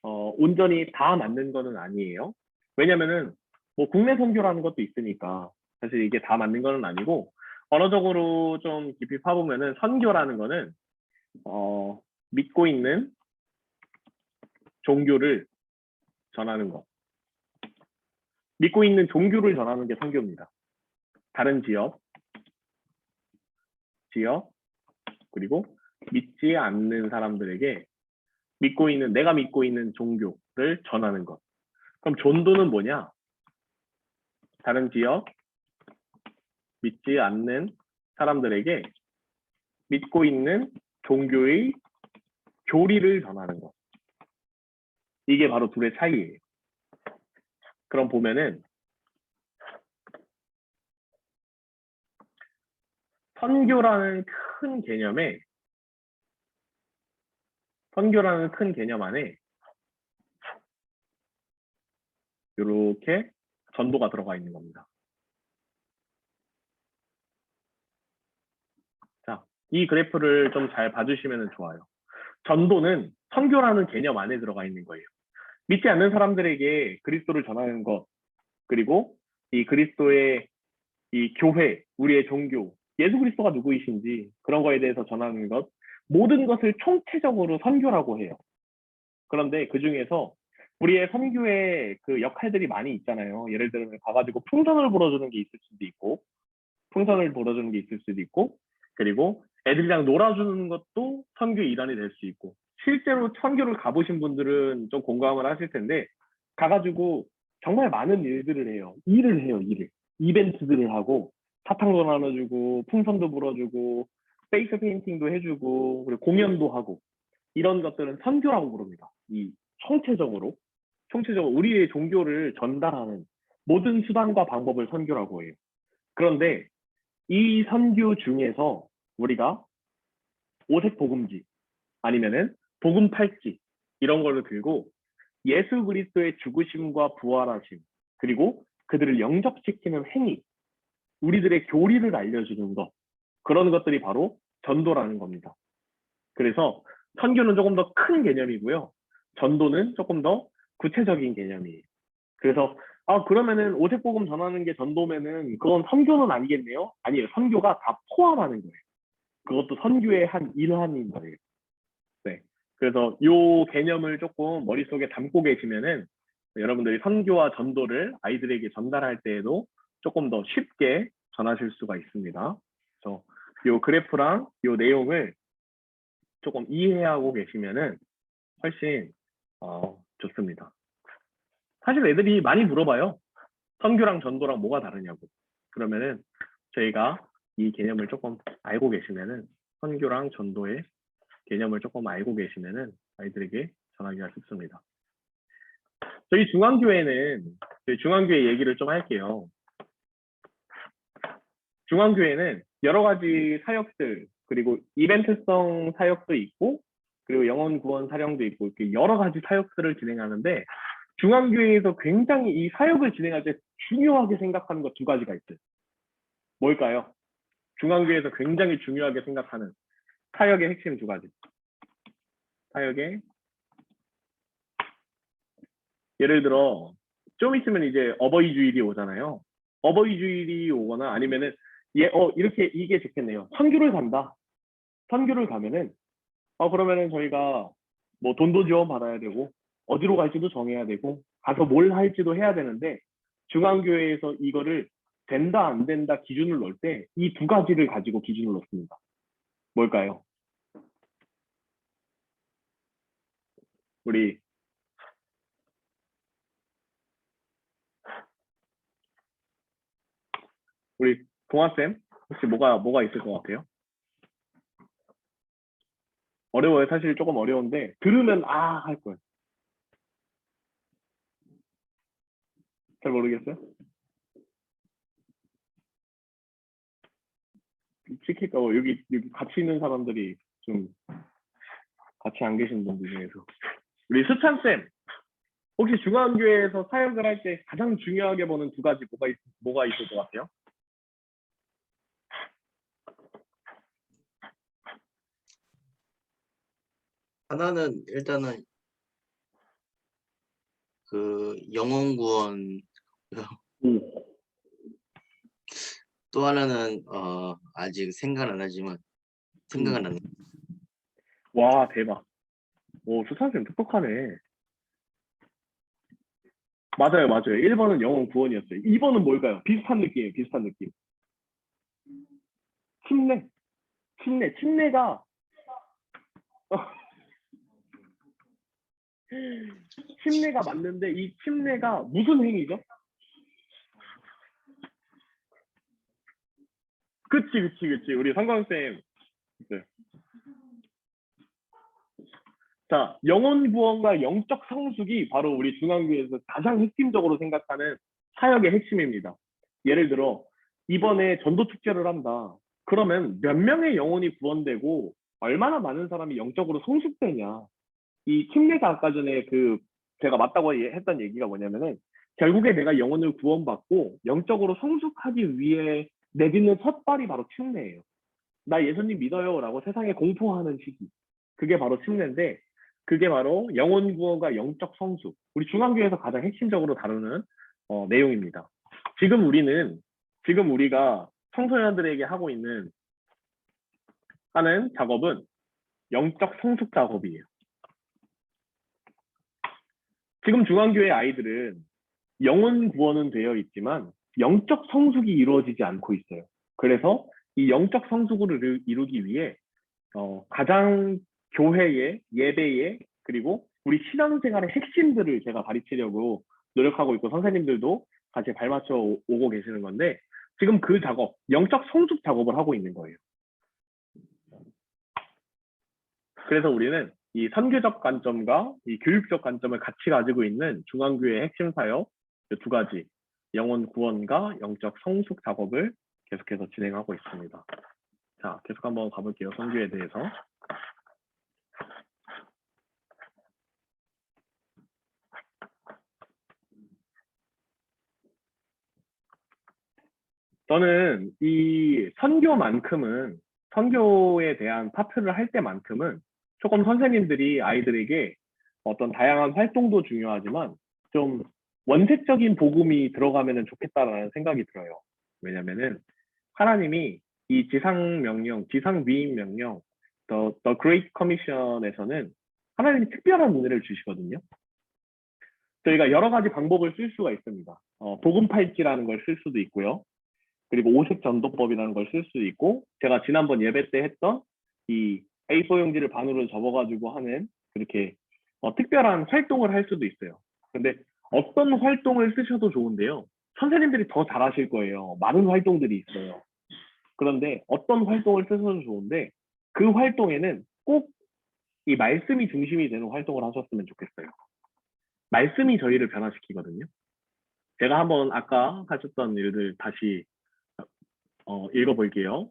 Speaker 1: 온전히 다 맞는 거는 아니에요. 왜냐면은 뭐 국내 선교라는 것도 있으니까 사실 이게 다 맞는 거는 아니고 언어적으로 좀 깊이 파보면은 선교라는 거는 믿고 있는 종교를 전하는 거. 믿고 있는 종교를 전하는 게 선교입니다. 다른 지역, 그리고 믿지 않는 사람들에게 내가 믿고 있는 종교를 전하는 것. 그럼 전도는 뭐냐? 다른 지역, 믿지 않는 사람들에게 믿고 있는 종교의 교리를 전하는 것. 이게 바로 둘의 차이예요. 그럼 보면은 선교라는 큰 개념 안에 이렇게 전도가 들어가 있는 겁니다. 자, 이 그래프를 좀 잘 봐주시면 좋아요. 전도는 선교라는 개념 안에 들어가 있는 거예요. 믿지 않는 사람들에게 그리스도를 전하는 것, 그리고 이 그리스도의 이 교회, 우리의 종교, 예수 그리스도가 누구이신지 그런 거에 대해서 전하는 것, 모든 것을 총체적으로 선교라고 해요. 그런데 그 중에서 우리의 선교의 그 역할들이 많이 있잖아요. 예를 들면 가가지고 풍선을 불어주는 게 있을 수도 있고, 그리고 애들이랑 놀아주는 것도 선교의 일환이 될 수 있고, 실제로 선교를 가보신 분들은 좀 공감을 하실 텐데, 가가지고 정말 많은 일들을 해요. 일을. 이벤트들을 하고, 사탕도 나눠주고, 풍선도 불어주고, 페이스 페인팅도 해주고, 그리고 공연도 하고, 이런 것들은 선교라고 부릅니다. 이 총체적으로 우리의 종교를 전달하는 모든 수단과 방법을 선교라고 해요. 그런데 이 선교 중에서 우리가 오색 복음지 아니면은 복음 팔찌 이런 걸로 들고 예수 그리스도의 죽으심과 부활하심 그리고 그들을 영접시키는 행위, 우리들의 교리를 알려주는 것, 그런 것들이 바로 전도라는 겁니다. 그래서 선교는 조금 더 큰 개념이고요. 전도는 조금 더 구체적인 개념이에요. 그래서 그러면은 오색복음 전하는 게 전도면은 그건 선교는 아니겠네요? 아니에요. 선교가 다 포함하는 거예요. 그것도 선교의 한 일환인 거예요. 네. 그래서 이 개념을 조금 머릿속에 담고 계시면은 여러분들이 선교와 전도를 아이들에게 전달할 때에도 조금 더 쉽게 전하실 수가 있습니다. 그래서 이 그래프랑 이 내용을 조금 이해하고 계시면은 훨씬 좋습니다. 사실 애들이 많이 물어봐요. 선교랑 전도랑 뭐가 다르냐고. 그러면은 저희가 이 개념을 조금 알고 계시면은 선교랑 전도의 개념을 조금 알고 계시면은 아이들에게 전하기가 쉽습니다. 저희 중앙교회 얘기를 좀 할게요. 중앙교회는 여러 가지 사역들, 그리고 이벤트성 사역도 있고, 그리고 영혼 구원 사령도 있고, 이렇게 여러 가지 사역들을 진행하는데, 중앙교회에서 굉장히 이 사역을 진행할 때 중요하게 생각하는 것 두 가지가 있어요. 뭘까요? 중앙교회에서 굉장히 중요하게 생각하는 사역의 핵심 두 가지. 예를 들어 좀 있으면 이제 어버이 주일이 오잖아요. 어버이 주일이 오거나 아니면은 이렇게 이게 좋겠네요. 선교를 간다. 선교를 가면은 그러면은 저희가 뭐 돈도 지원 받아야 되고 어디로 갈지도 정해야 되고 가서 뭘 할지도 해야 되는데 중앙교회에서 이거를 된다 안 된다 기준을 넣을 때 이 두 가지를 가지고 기준을 넣습니다. 뭘까요? 우리 동아쌤 혹시 뭐가 있을 것 같아요? 어려워요. 사실 조금 어려운데 들으면 아 할 거예요. 잘 모르겠어요? 시킬까 봐 여기 같이 있는 사람들이 좀 같이 안 계신 분들 중에서 우리 수찬 쌤 혹시 중앙교회에서 사역을 할 때 가장 중요하게 보는 두 가지 뭐가 있을 것 같아요?
Speaker 2: 하나는 일단은 그 영혼 구원, 또 하나는 아직 생각 안 하지만 생각은 안 나.
Speaker 1: 와 대박. 오 수찬 쌤 똑똑하네. 맞아요. 1번은 영혼 구원이었어요. 2번은 뭘까요? 비슷한 느낌이에요. 비슷한 느낌. 침례가 침례가 맞는데 이 침례가 무슨 행위죠? 그치. 우리 상광쌤. 네. 자, 영혼 구원과 영적 성숙이 바로 우리 중앙교회에서 가장 핵심적으로 생각하는 사역의 핵심입니다. 예를 들어 이번에 전도 축제를 한다. 그러면 몇 명의 영혼이 구원되고 얼마나 많은 사람이 영적으로 성숙되냐. 이 침례가 아까 전에 제가 맞다고 했던 얘기가 뭐냐면은 결국에 내가 영혼을 구원받고 영적으로 성숙하기 위해 내딛는 첫발이 바로 침례예요. 나 예수님 믿어요라고 세상에 공포하는 시기. 그게 바로 침례인데 그게 바로 영혼 구원과 영적 성숙. 우리 중앙교회에서 가장 핵심적으로 다루는 내용입니다. 지금 우리가 청소년들에게 하는 작업은 영적 성숙 작업이에요. 지금 중앙교회 아이들은 영혼 구원은 되어 있지만 영적 성숙이 이루어지지 않고 있어요. 그래서 이 영적 성숙을 이루기 위해 가장 교회의 예배의 그리고 우리 신앙생활의 핵심들을 제가 가르치려고 노력하고 있고 선생님들도 같이 발맞춰 오고 계시는 건데 지금 그 작업, 영적 성숙 작업을 하고 있는 거예요. 그래서 우리는 이 선교적 관점과 이 교육적 관점을 같이 가지고 있는 중앙교회의 핵심 사역 두 가지 영혼 구원과 영적 성숙 작업을 계속해서 진행하고 있습니다. 자, 계속 한번 가볼게요. 선교에 대해서. 저는 이 선교에 대한 파트를 할 때만큼은 조금 선생님들이 아이들에게 어떤 다양한 활동도 중요하지만 좀 원색적인 복음이 들어가면 좋겠다라는 생각이 들어요. 왜냐면은 하나님이 이 지상 위임 명령, The Great Commission에서는 하나님이 특별한 은혜를 주시거든요. 저희가 여러 가지 방법을 쓸 수가 있습니다. 복음 팔찌라는 걸 쓸 수도 있고요. 그리고 오색 전도법이라는 걸 쓸 수도 있고 제가 지난번 예배 때 했던 이 A4 용지를 반으로 접어가지고 하는 그렇게 특별한 활동을 할 수도 있어요. 근데 어떤 활동을 쓰셔도 좋은데요. 선생님들이 더 잘하실 거예요. 많은 활동들이 있어요. 그런데 어떤 활동을 쓰셔도 좋은데 그 활동에는 꼭 이 말씀이 중심이 되는 활동을 하셨으면 좋겠어요. 말씀이 저희를 변화시키거든요. 제가 한번 아까 하셨던 일들 다시 읽어볼게요.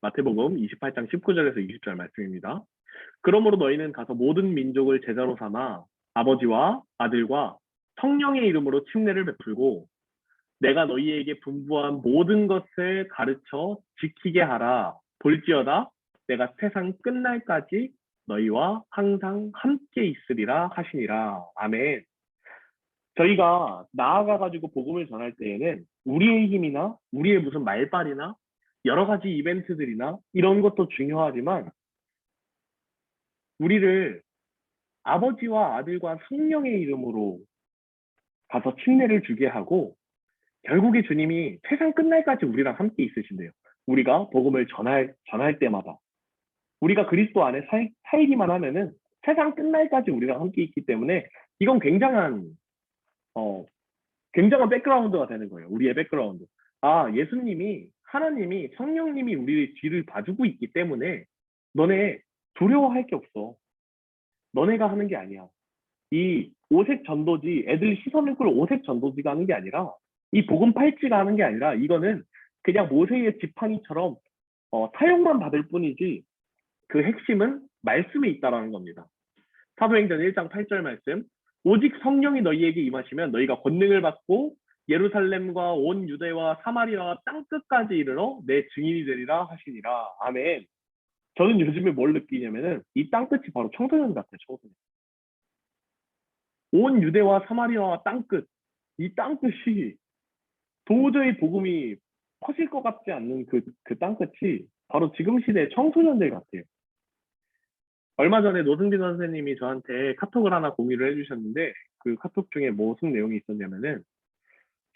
Speaker 1: 마태복음 28장 19절에서 20절 말씀입니다. 그러므로 너희는 가서 모든 민족을 제자로 삼아 아버지와 아들과 성령의 이름으로 침례를 베풀고 내가 너희에게 분부한 모든 것을 가르쳐 지키게 하라. 볼지어다 내가 세상 끝날까지 너희와 항상 함께 있으리라 하시니라. 아멘. 저희가 나아가가지고 복음을 전할 때에는 우리의 힘이나 우리의 무슨 말발이나 여러 가지 이벤트들이나 이런 것도 중요하지만 우리를 아버지와 아들과 성령의 이름으로 가서 침례를 주게 하고 결국에 주님이 세상 끝날까지 우리랑 함께 있으신대요. 우리가 복음을 전할 때마다 우리가 그리스도 안에 살기만 하면은 세상 끝날까지 우리랑 함께 있기 때문에 이건 굉장한 백그라운드가 되는 거예요. 우리의 백그라운드. 아, 예수님이 하나님이, 성령님이 우리의 뒤를 봐주고 있기 때문에 너네 두려워할 게 없어. 너네가 하는 게 아니야. 이 오색 전도지, 애들 시선을 끌 오색 전도지가 하는 게 아니라, 이 복음 팔찌가 하는 게 아니라, 이거는 그냥 모세의 지팡이처럼 사용만 받을 뿐이지, 그 핵심은 말씀에 있다라는 겁니다. 사도행전 1장 8절 말씀, 오직 성령이 너희에게 임하시면 너희가 권능을 받고 예루살렘과 온 유대와 사마리아와 땅끝까지 이르러 내 증인이 되리라 하시니라. 아멘. 저는 요즘에 뭘 느끼냐면은 이 땅끝이 바로 청소년 같아요. 청소년. 온 유대와 사마리아와 땅끝. 이 땅끝이 도저히 복음이 퍼질 것 같지 않는 그 땅끝이 바로 지금 시대의 청소년들 같아요. 얼마 전에 노승빈 선생님이 저한테 카톡을 하나 공유를 해주셨는데, 그 카톡 중에 무슨 내용이 있었냐면은,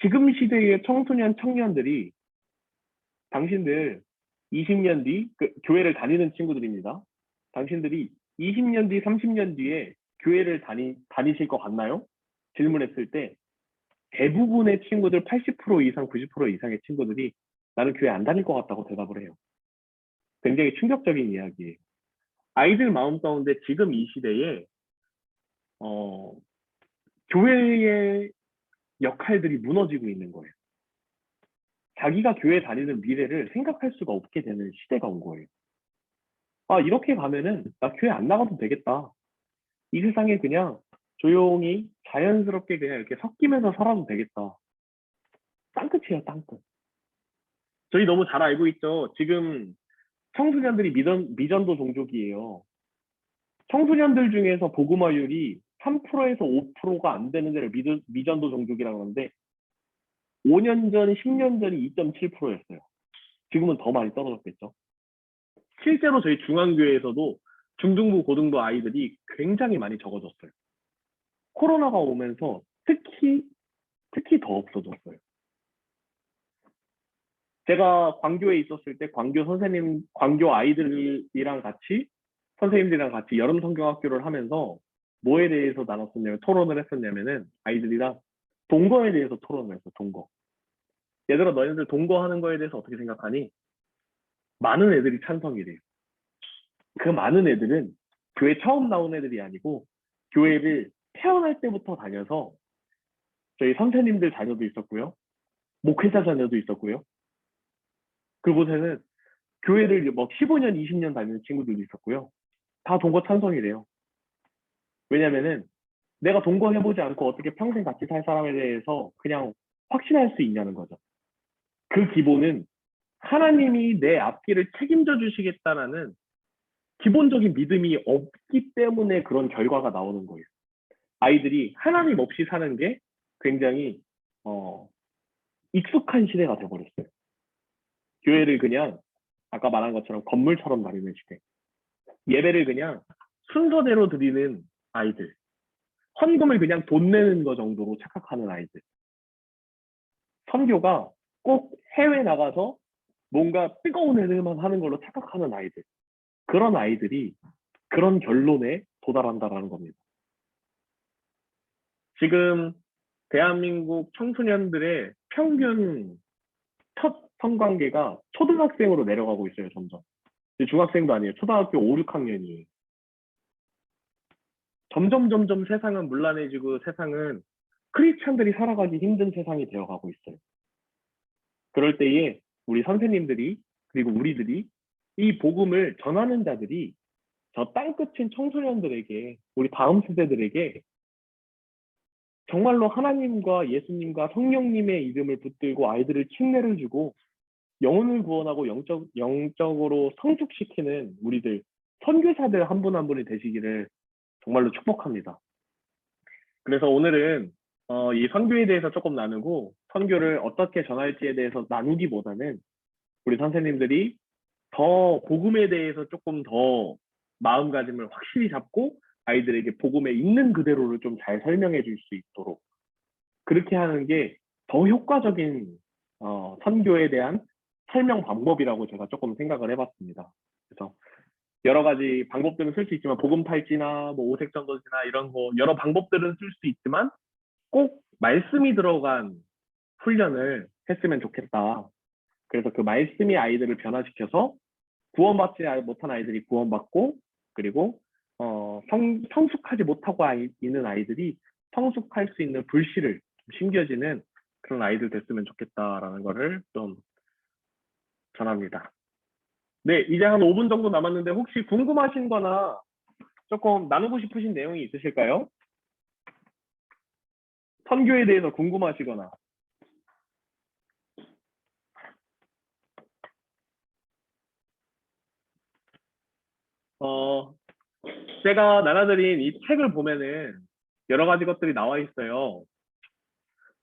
Speaker 1: 지금 시대의 청소년 청년들이 당신들 20년 뒤, 교회를 다니는 친구들입니다. 당신들이 20년 뒤, 30년 뒤에 교회를 다니실 것 같나요? 질문했을 때 대부분의 친구들 80% 이상, 90% 이상의 친구들이 나는 교회 안 다닐 것 같다고 대답을 해요. 굉장히 충격적인 이야기예요. 아이들 마음 가운데 지금 이 시대에 교회의 역할들이 무너지고 있는 거예요. 자기가 교회 다니는 미래를 생각할 수가 없게 되는 시대가 온 거예요. 아, 이렇게 가면은 나 교회 안 나가도 되겠다. 이 세상에 그냥 조용히 자연스럽게 그냥 이렇게 섞이면서 살아도 되겠다. 땅끝이에요, 땅끝. 저희 너무 잘 알고 있죠. 지금 청소년들이 미전도 종족이에요. 청소년들 중에서 복음화율이 3%에서 5%가 안 되는 데를 미전도 종족이라고 하는데 5년 전, 10년 전이 2.7%였어요. 지금은 더 많이 떨어졌겠죠. 실제로 저희 중앙교회에서도 중등부, 고등부 아이들이 굉장히 많이 적어졌어요. 코로나가 오면서 특히 더 없어졌어요. 제가 광교에 있었을 때 광교 아이들이랑 같이, 선생님들이랑 같이 여름 성경학교를 하면서 뭐에 대해서 나눴었냐면, 토론을 했었냐면은, 아이들이랑 동거에 대해서 토론을 했어, 동거. 얘들아, 너희들 동거하는 거에 대해서 어떻게 생각하니? 많은 애들이 찬성이래요. 그 많은 애들은 교회 처음 나온 애들이 아니고 교회를 태어날 때부터 다녀서, 저희 선생님들 자녀도 있었고요, 목회자 자녀도 있었고요, 그곳에는 교회를 막 15년, 20년 다니는 친구들도 있었고요. 다 동거 찬성이래요. 왜냐면은 내가 동거해보지 않고 어떻게 평생 같이 살 사람에 대해서 그냥 확신할 수 있냐는 거죠. 그 기본은 하나님이 내 앞길을 책임져 주시겠다라는 기본적인 믿음이 없기 때문에 그런 결과가 나오는 거예요. 아이들이 하나님 없이 사는 게 굉장히 익숙한 시대가 돼버렸어요. 교회를 그냥 아까 말한 것처럼 건물처럼 다니는 시대. 예배를 그냥 순서대로 드리는 아이들. 헌금을 그냥 돈 내는 거 정도로 착각하는 아이들. 선교가 꼭 해외 나가서 뭔가 뜨거운 애들만 하는 걸로 착각하는 아이들. 그런 아이들이 그런 결론에 도달한다라는 겁니다. 지금 대한민국 청소년들의 평균 첫 성관계가 초등학생으로 내려가고 있어요, 점점. 중학생도 아니에요. 초등학교 5, 6학년이에요. 점점 세상은 문란해지고 세상은 크리스찬들이 살아가기 힘든 세상이 되어가고 있어요. 그럴 때에 우리 선생님들이, 그리고 우리들이, 이 복음을 전하는 자들이 저 땅끝인 청소년들에게, 우리 다음 세대들에게 정말로 하나님과 예수님과 성령님의 이름을 붙들고 아이들을 침례를 주고 영혼을 구원하고 영적으로 성숙시키는 우리들, 선교사들 한 분 한 분이 되시기를 정말로 축복합니다. 그래서 오늘은 이 선교에 대해서 조금 나누고, 선교를 어떻게 전할지에 대해서 나누기보다는 우리 선생님들이 더 복음에 대해서 조금 더 마음가짐을 확실히 잡고 아이들에게 복음에 있는 그대로를 좀 잘 설명해 줄 수 있도록, 그렇게 하는 게 더 효과적인 선교에 대한 설명 방법이라고 제가 조금 생각을 해봤습니다. 그래서 여러 가지 방법들은 쓸 수 있지만, 복음 팔찌나 뭐 오색 전도지나 이런 거 여러 방법들은 쓸 수 있지만 꼭 말씀이 들어간 훈련을 했으면 좋겠다. 그래서 그 말씀이 아이들을 변화시켜서 구원받지 못한 아이들이 구원받고, 그리고 성숙하지 못하고 있는 아이들이 성숙할 수 있는 불씨를 심겨지는 그런 아이들 됐으면 좋겠다라는 거를 좀 전합니다. 네, 이제 한 5분 정도 남았는데 혹시 궁금하신 거나 조금 나누고 싶으신 내용이 있으실까요? 선교에 대해서 궁금하시거나. 제가 나눠드린 이 책을 보면은 여러 가지 것들이 나와 있어요.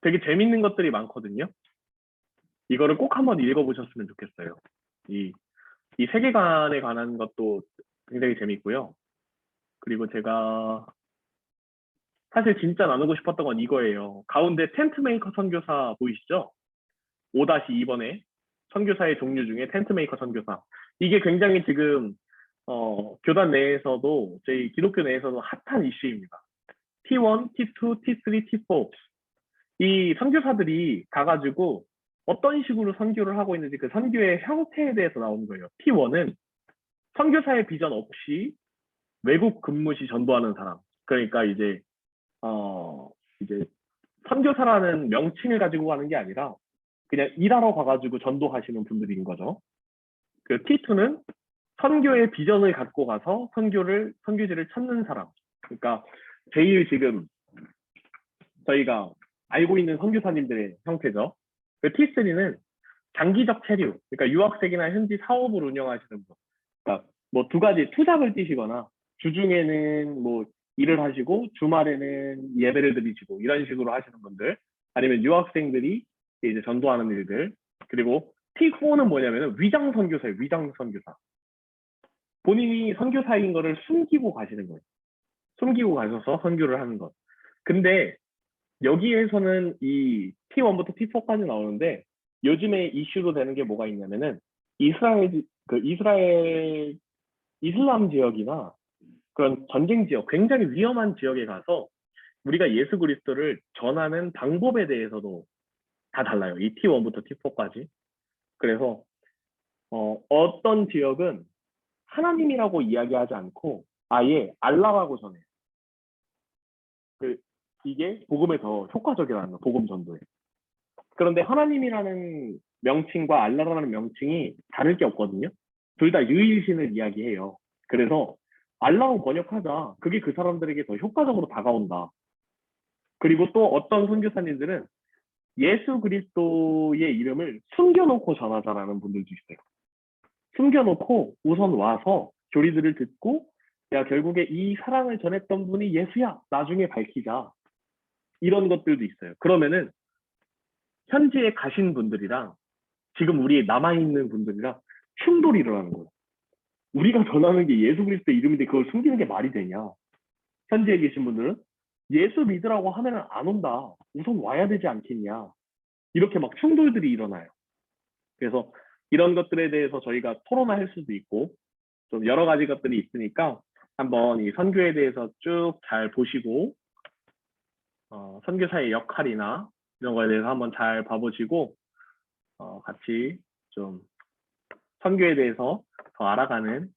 Speaker 1: 되게 재밌는 것들이 많거든요. 이거를 꼭 한번 읽어보셨으면 좋겠어요. 이 세계관에 관한 것도 굉장히 재밌고요. 그리고 제가 사실 진짜 나누고 싶었던 건 이거예요. 가운데 텐트메이커 선교사 보이시죠? 5-2번에 선교사의 종류 중에 텐트메이커 선교사. 이게 굉장히 지금 교단 내에서도 저희 기독교 내에서도 핫한 이슈입니다. T1, T2, T3, T4 이 선교사들이 가가지고 어떤 식으로 선교를 하고 있는지 그 선교의 형태에 대해서 나오는 거예요. T1은 선교사의 비전 없이 외국 근무 시 전도하는 사람. 그러니까 이제 선교사라는 명칭을 가지고 가는 게 아니라 그냥 일하러 가가지고 전도하시는 분들인 거죠. 그 T2는 선교의 비전을 갖고 가서 선교지를 찾는 사람. 그러니까 제일 지금 저희가 알고 있는 선교사님들의 형태죠. 그 T3는 장기적 체류, 그러니까 유학생이나 현지 사업을 운영하시는 분. 그러니까 뭐 두 가지 투잡을 뛰시거나 주중에는 뭐 일을 하시고 주말에는 예배를 드리시고 이런 식으로 하시는 분들, 아니면 유학생들이 이제 전도하는 일들. 그리고 T4는 뭐냐면은 위장 선교사예요. 위장 선교사. 본인이 선교사인 거를 숨기고 가시는 거예요. 숨기고 가셔서 선교를 하는 것. 근데 여기에서는 이 T1부터 T4까지 나오는데 요즘에 이슈로 되는 게 뭐가 있냐면은 이슬람 지역이나 그런 전쟁 지역, 굉장히 위험한 지역에 가서 우리가 예수 그리스도를 전하는 방법에 대해서도 다 달라요. 이 T1부터 T4까지. 그래서 어떤 지역은 하나님이라고 이야기하지 않고 아예 알라라고 전해요. 이게 복음에 더 효과적이라는 거, 복음 전도에. 그런데 하나님이라는 명칭과 알라라는 명칭이 다를 게 없거든요. 둘 다 유일신을 이야기해요. 그래서 알라로 번역하자. 그게 그 사람들에게 더 효과적으로 다가온다. 그리고 또 어떤 선교사님들은 예수 그리스도의 이름을 숨겨놓고 전하자라는 분들도 있어요. 숨겨놓고 우선 와서 교리들을 듣고 야 결국에 이 사랑을 전했던 분이 예수야. 나중에 밝히자. 이런 것들도 있어요. 그러면은 현지에 가신 분들이랑 지금 우리 남아있는 분들이랑 충돌이 일어나는 거예요. 우리가 전하는 게 예수 그리스도의 이름인데 그걸 숨기는 게 말이 되냐. 현지에 계신 분들은 예수 믿으라고 하면 안 온다. 우선 와야 되지 않겠냐. 이렇게 막 충돌들이 일어나요. 그래서 이런 것들에 대해서 저희가 토론할 수도 있고 좀 여러 가지 것들이 있으니까 한번 이 선교에 대해서 쭉 잘 보시고 선교사의 역할이나 이런 거에 대해서 한번 잘 봐보시고 같이 좀 선교에 대해서 더 알아가는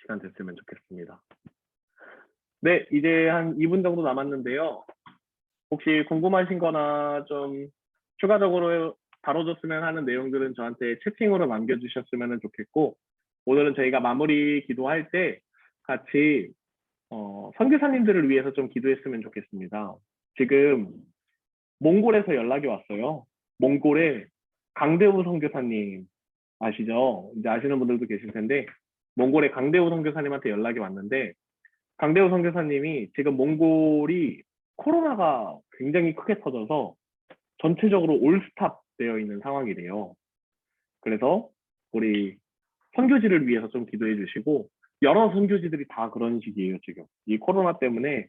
Speaker 1: 시간 됐으면 좋겠습니다. 네, 이제 한 2분 정도 남았는데요. 혹시 궁금하신 거나 좀 추가적으로 다뤄줬으면 하는 내용들은 저한테 채팅으로 남겨주셨으면 좋겠고, 오늘은 저희가 마무리 기도할 때 같이 선교사님들을 위해서 좀 기도했으면 좋겠습니다. 지금 몽골에서 연락이 왔어요. 몽골에 강대우 선교사님 아시죠? 이제 아시는 분들도 계실 텐데 몽골의 강대우 선교사님한테 연락이 왔는데 강대우 선교사님이 지금 몽골이 코로나가 굉장히 크게 터져서 전체적으로 올스탑 되어 있는 상황이래요. 그래서 우리 선교지를 위해서 좀 기도해 주시고 여러 선교지들이 다 그런 식이에요. 지금 이 코로나 때문에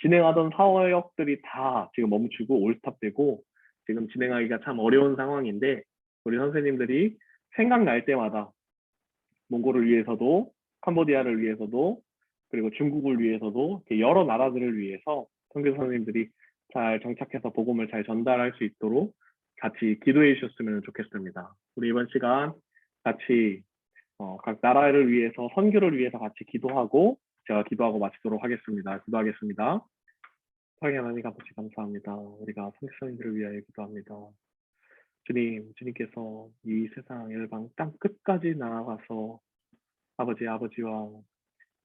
Speaker 1: 진행하던 사역들이 다 지금 멈추고 올스탑되고 지금 진행하기가 참 어려운 상황인데 우리 선생님들이 생각날 때마다 몽골을 위해서도 캄보디아를 위해서도 그리고 중국을 위해서도 여러 나라들을 위해서 선교 선생님들이 잘 정착해서 복음을 잘 전달할 수 있도록 같이 기도해 주셨으면 좋겠습니다. 우리 이번 시간 같이 각 나라를 위해서 선교를 위해서 같이 기도하고 제가 기도하고 마치도록 하겠습니다. 기도하겠습니다. 사랑의 하나님 아버지 감사합니다. 우리가 선교사님들을 위하여 기도합니다. 주님, 주님께서 이 세상 열방 땅 끝까지 나아가서 아버지와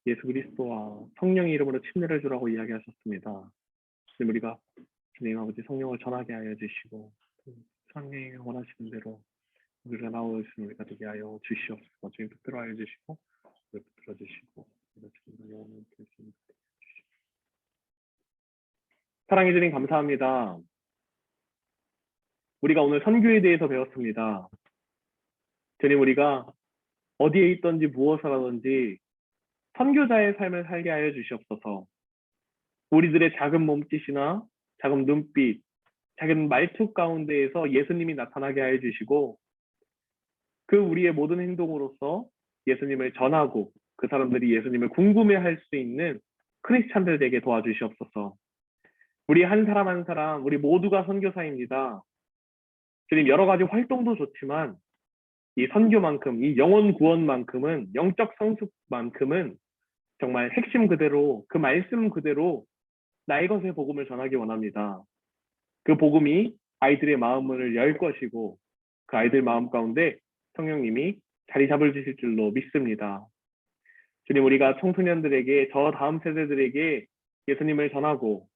Speaker 1: 예수 그리스도와 성령의 이름으로 침례를 주라고 이야기하셨습니다. 주님, 우리가 주님 아버지 성령을 전하게 하여 주시고 성령이 원하시는 대로 우리가 나오시는 우리가 되게 하여 주시옵소서. 주님 붙들어 하여 주시고 붙들어 주시고 사랑해 주님 감사합니다. 우리가 오늘 선교에 대해서 배웠습니다. 주님, 우리가 어디에 있든지 무엇을 하든지 선교자의 삶을 살게 하여 주시옵소서. 우리들의 작은 몸짓이나 작은 눈빛, 작은 말투 가운데에서 예수님이 나타나게 하여 주시고 그 우리의 모든 행동으로서 예수님을 전하고 그 사람들이 예수님을 궁금해할 수 있는 크리스찬들 되게 도와주시옵소서. 우리 한 사람 한 사람, 우리 모두가 선교사입니다. 주님, 여러 가지 활동도 좋지만 이 선교만큼, 이 영혼 구원만큼은, 영적 성숙만큼은 정말 핵심 그대로, 그 말씀 그대로 나의 것의 복음을 전하기 원합니다. 그 복음이 아이들의 마음을 열 것이고 그 아이들 마음 가운데 성령님이 자리 잡을 주실 줄로 믿습니다. 주님, 우리가 청소년들에게, 저 다음 세대들에게 예수님을 전하고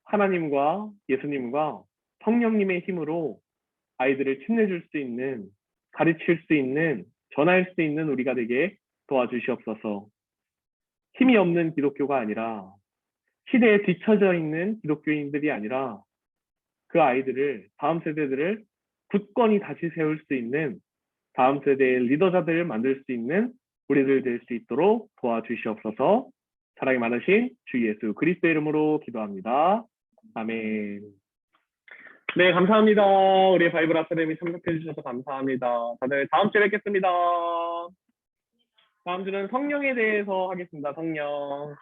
Speaker 1: 하나님과 예수님과 성령님의 힘으로 아이들을 침례줄 수 있는, 가르칠 수 있는, 전할 수 있는 우리가 되게 도와주시옵소서. 힘이 없는 기독교가 아니라, 시대에 뒤처져 있는 기독교인들이 아니라 그 아이들을, 다음 세대들을 굳건히 다시 세울 수 있는 다음 세대의 리더자들을 만들 수 있는 우리들 될 수 있도록 도와주시옵소서. 사랑이 많으신 주 예수 그리스도 이름으로 기도합니다. 아멘. 네, 감사합니다. 우리 바이블 아카데미 참석해 주셔서 감사합니다. 다들 다음 주에 뵙겠습니다. 다음 주는 성령에 대해서 하겠습니다. 성령.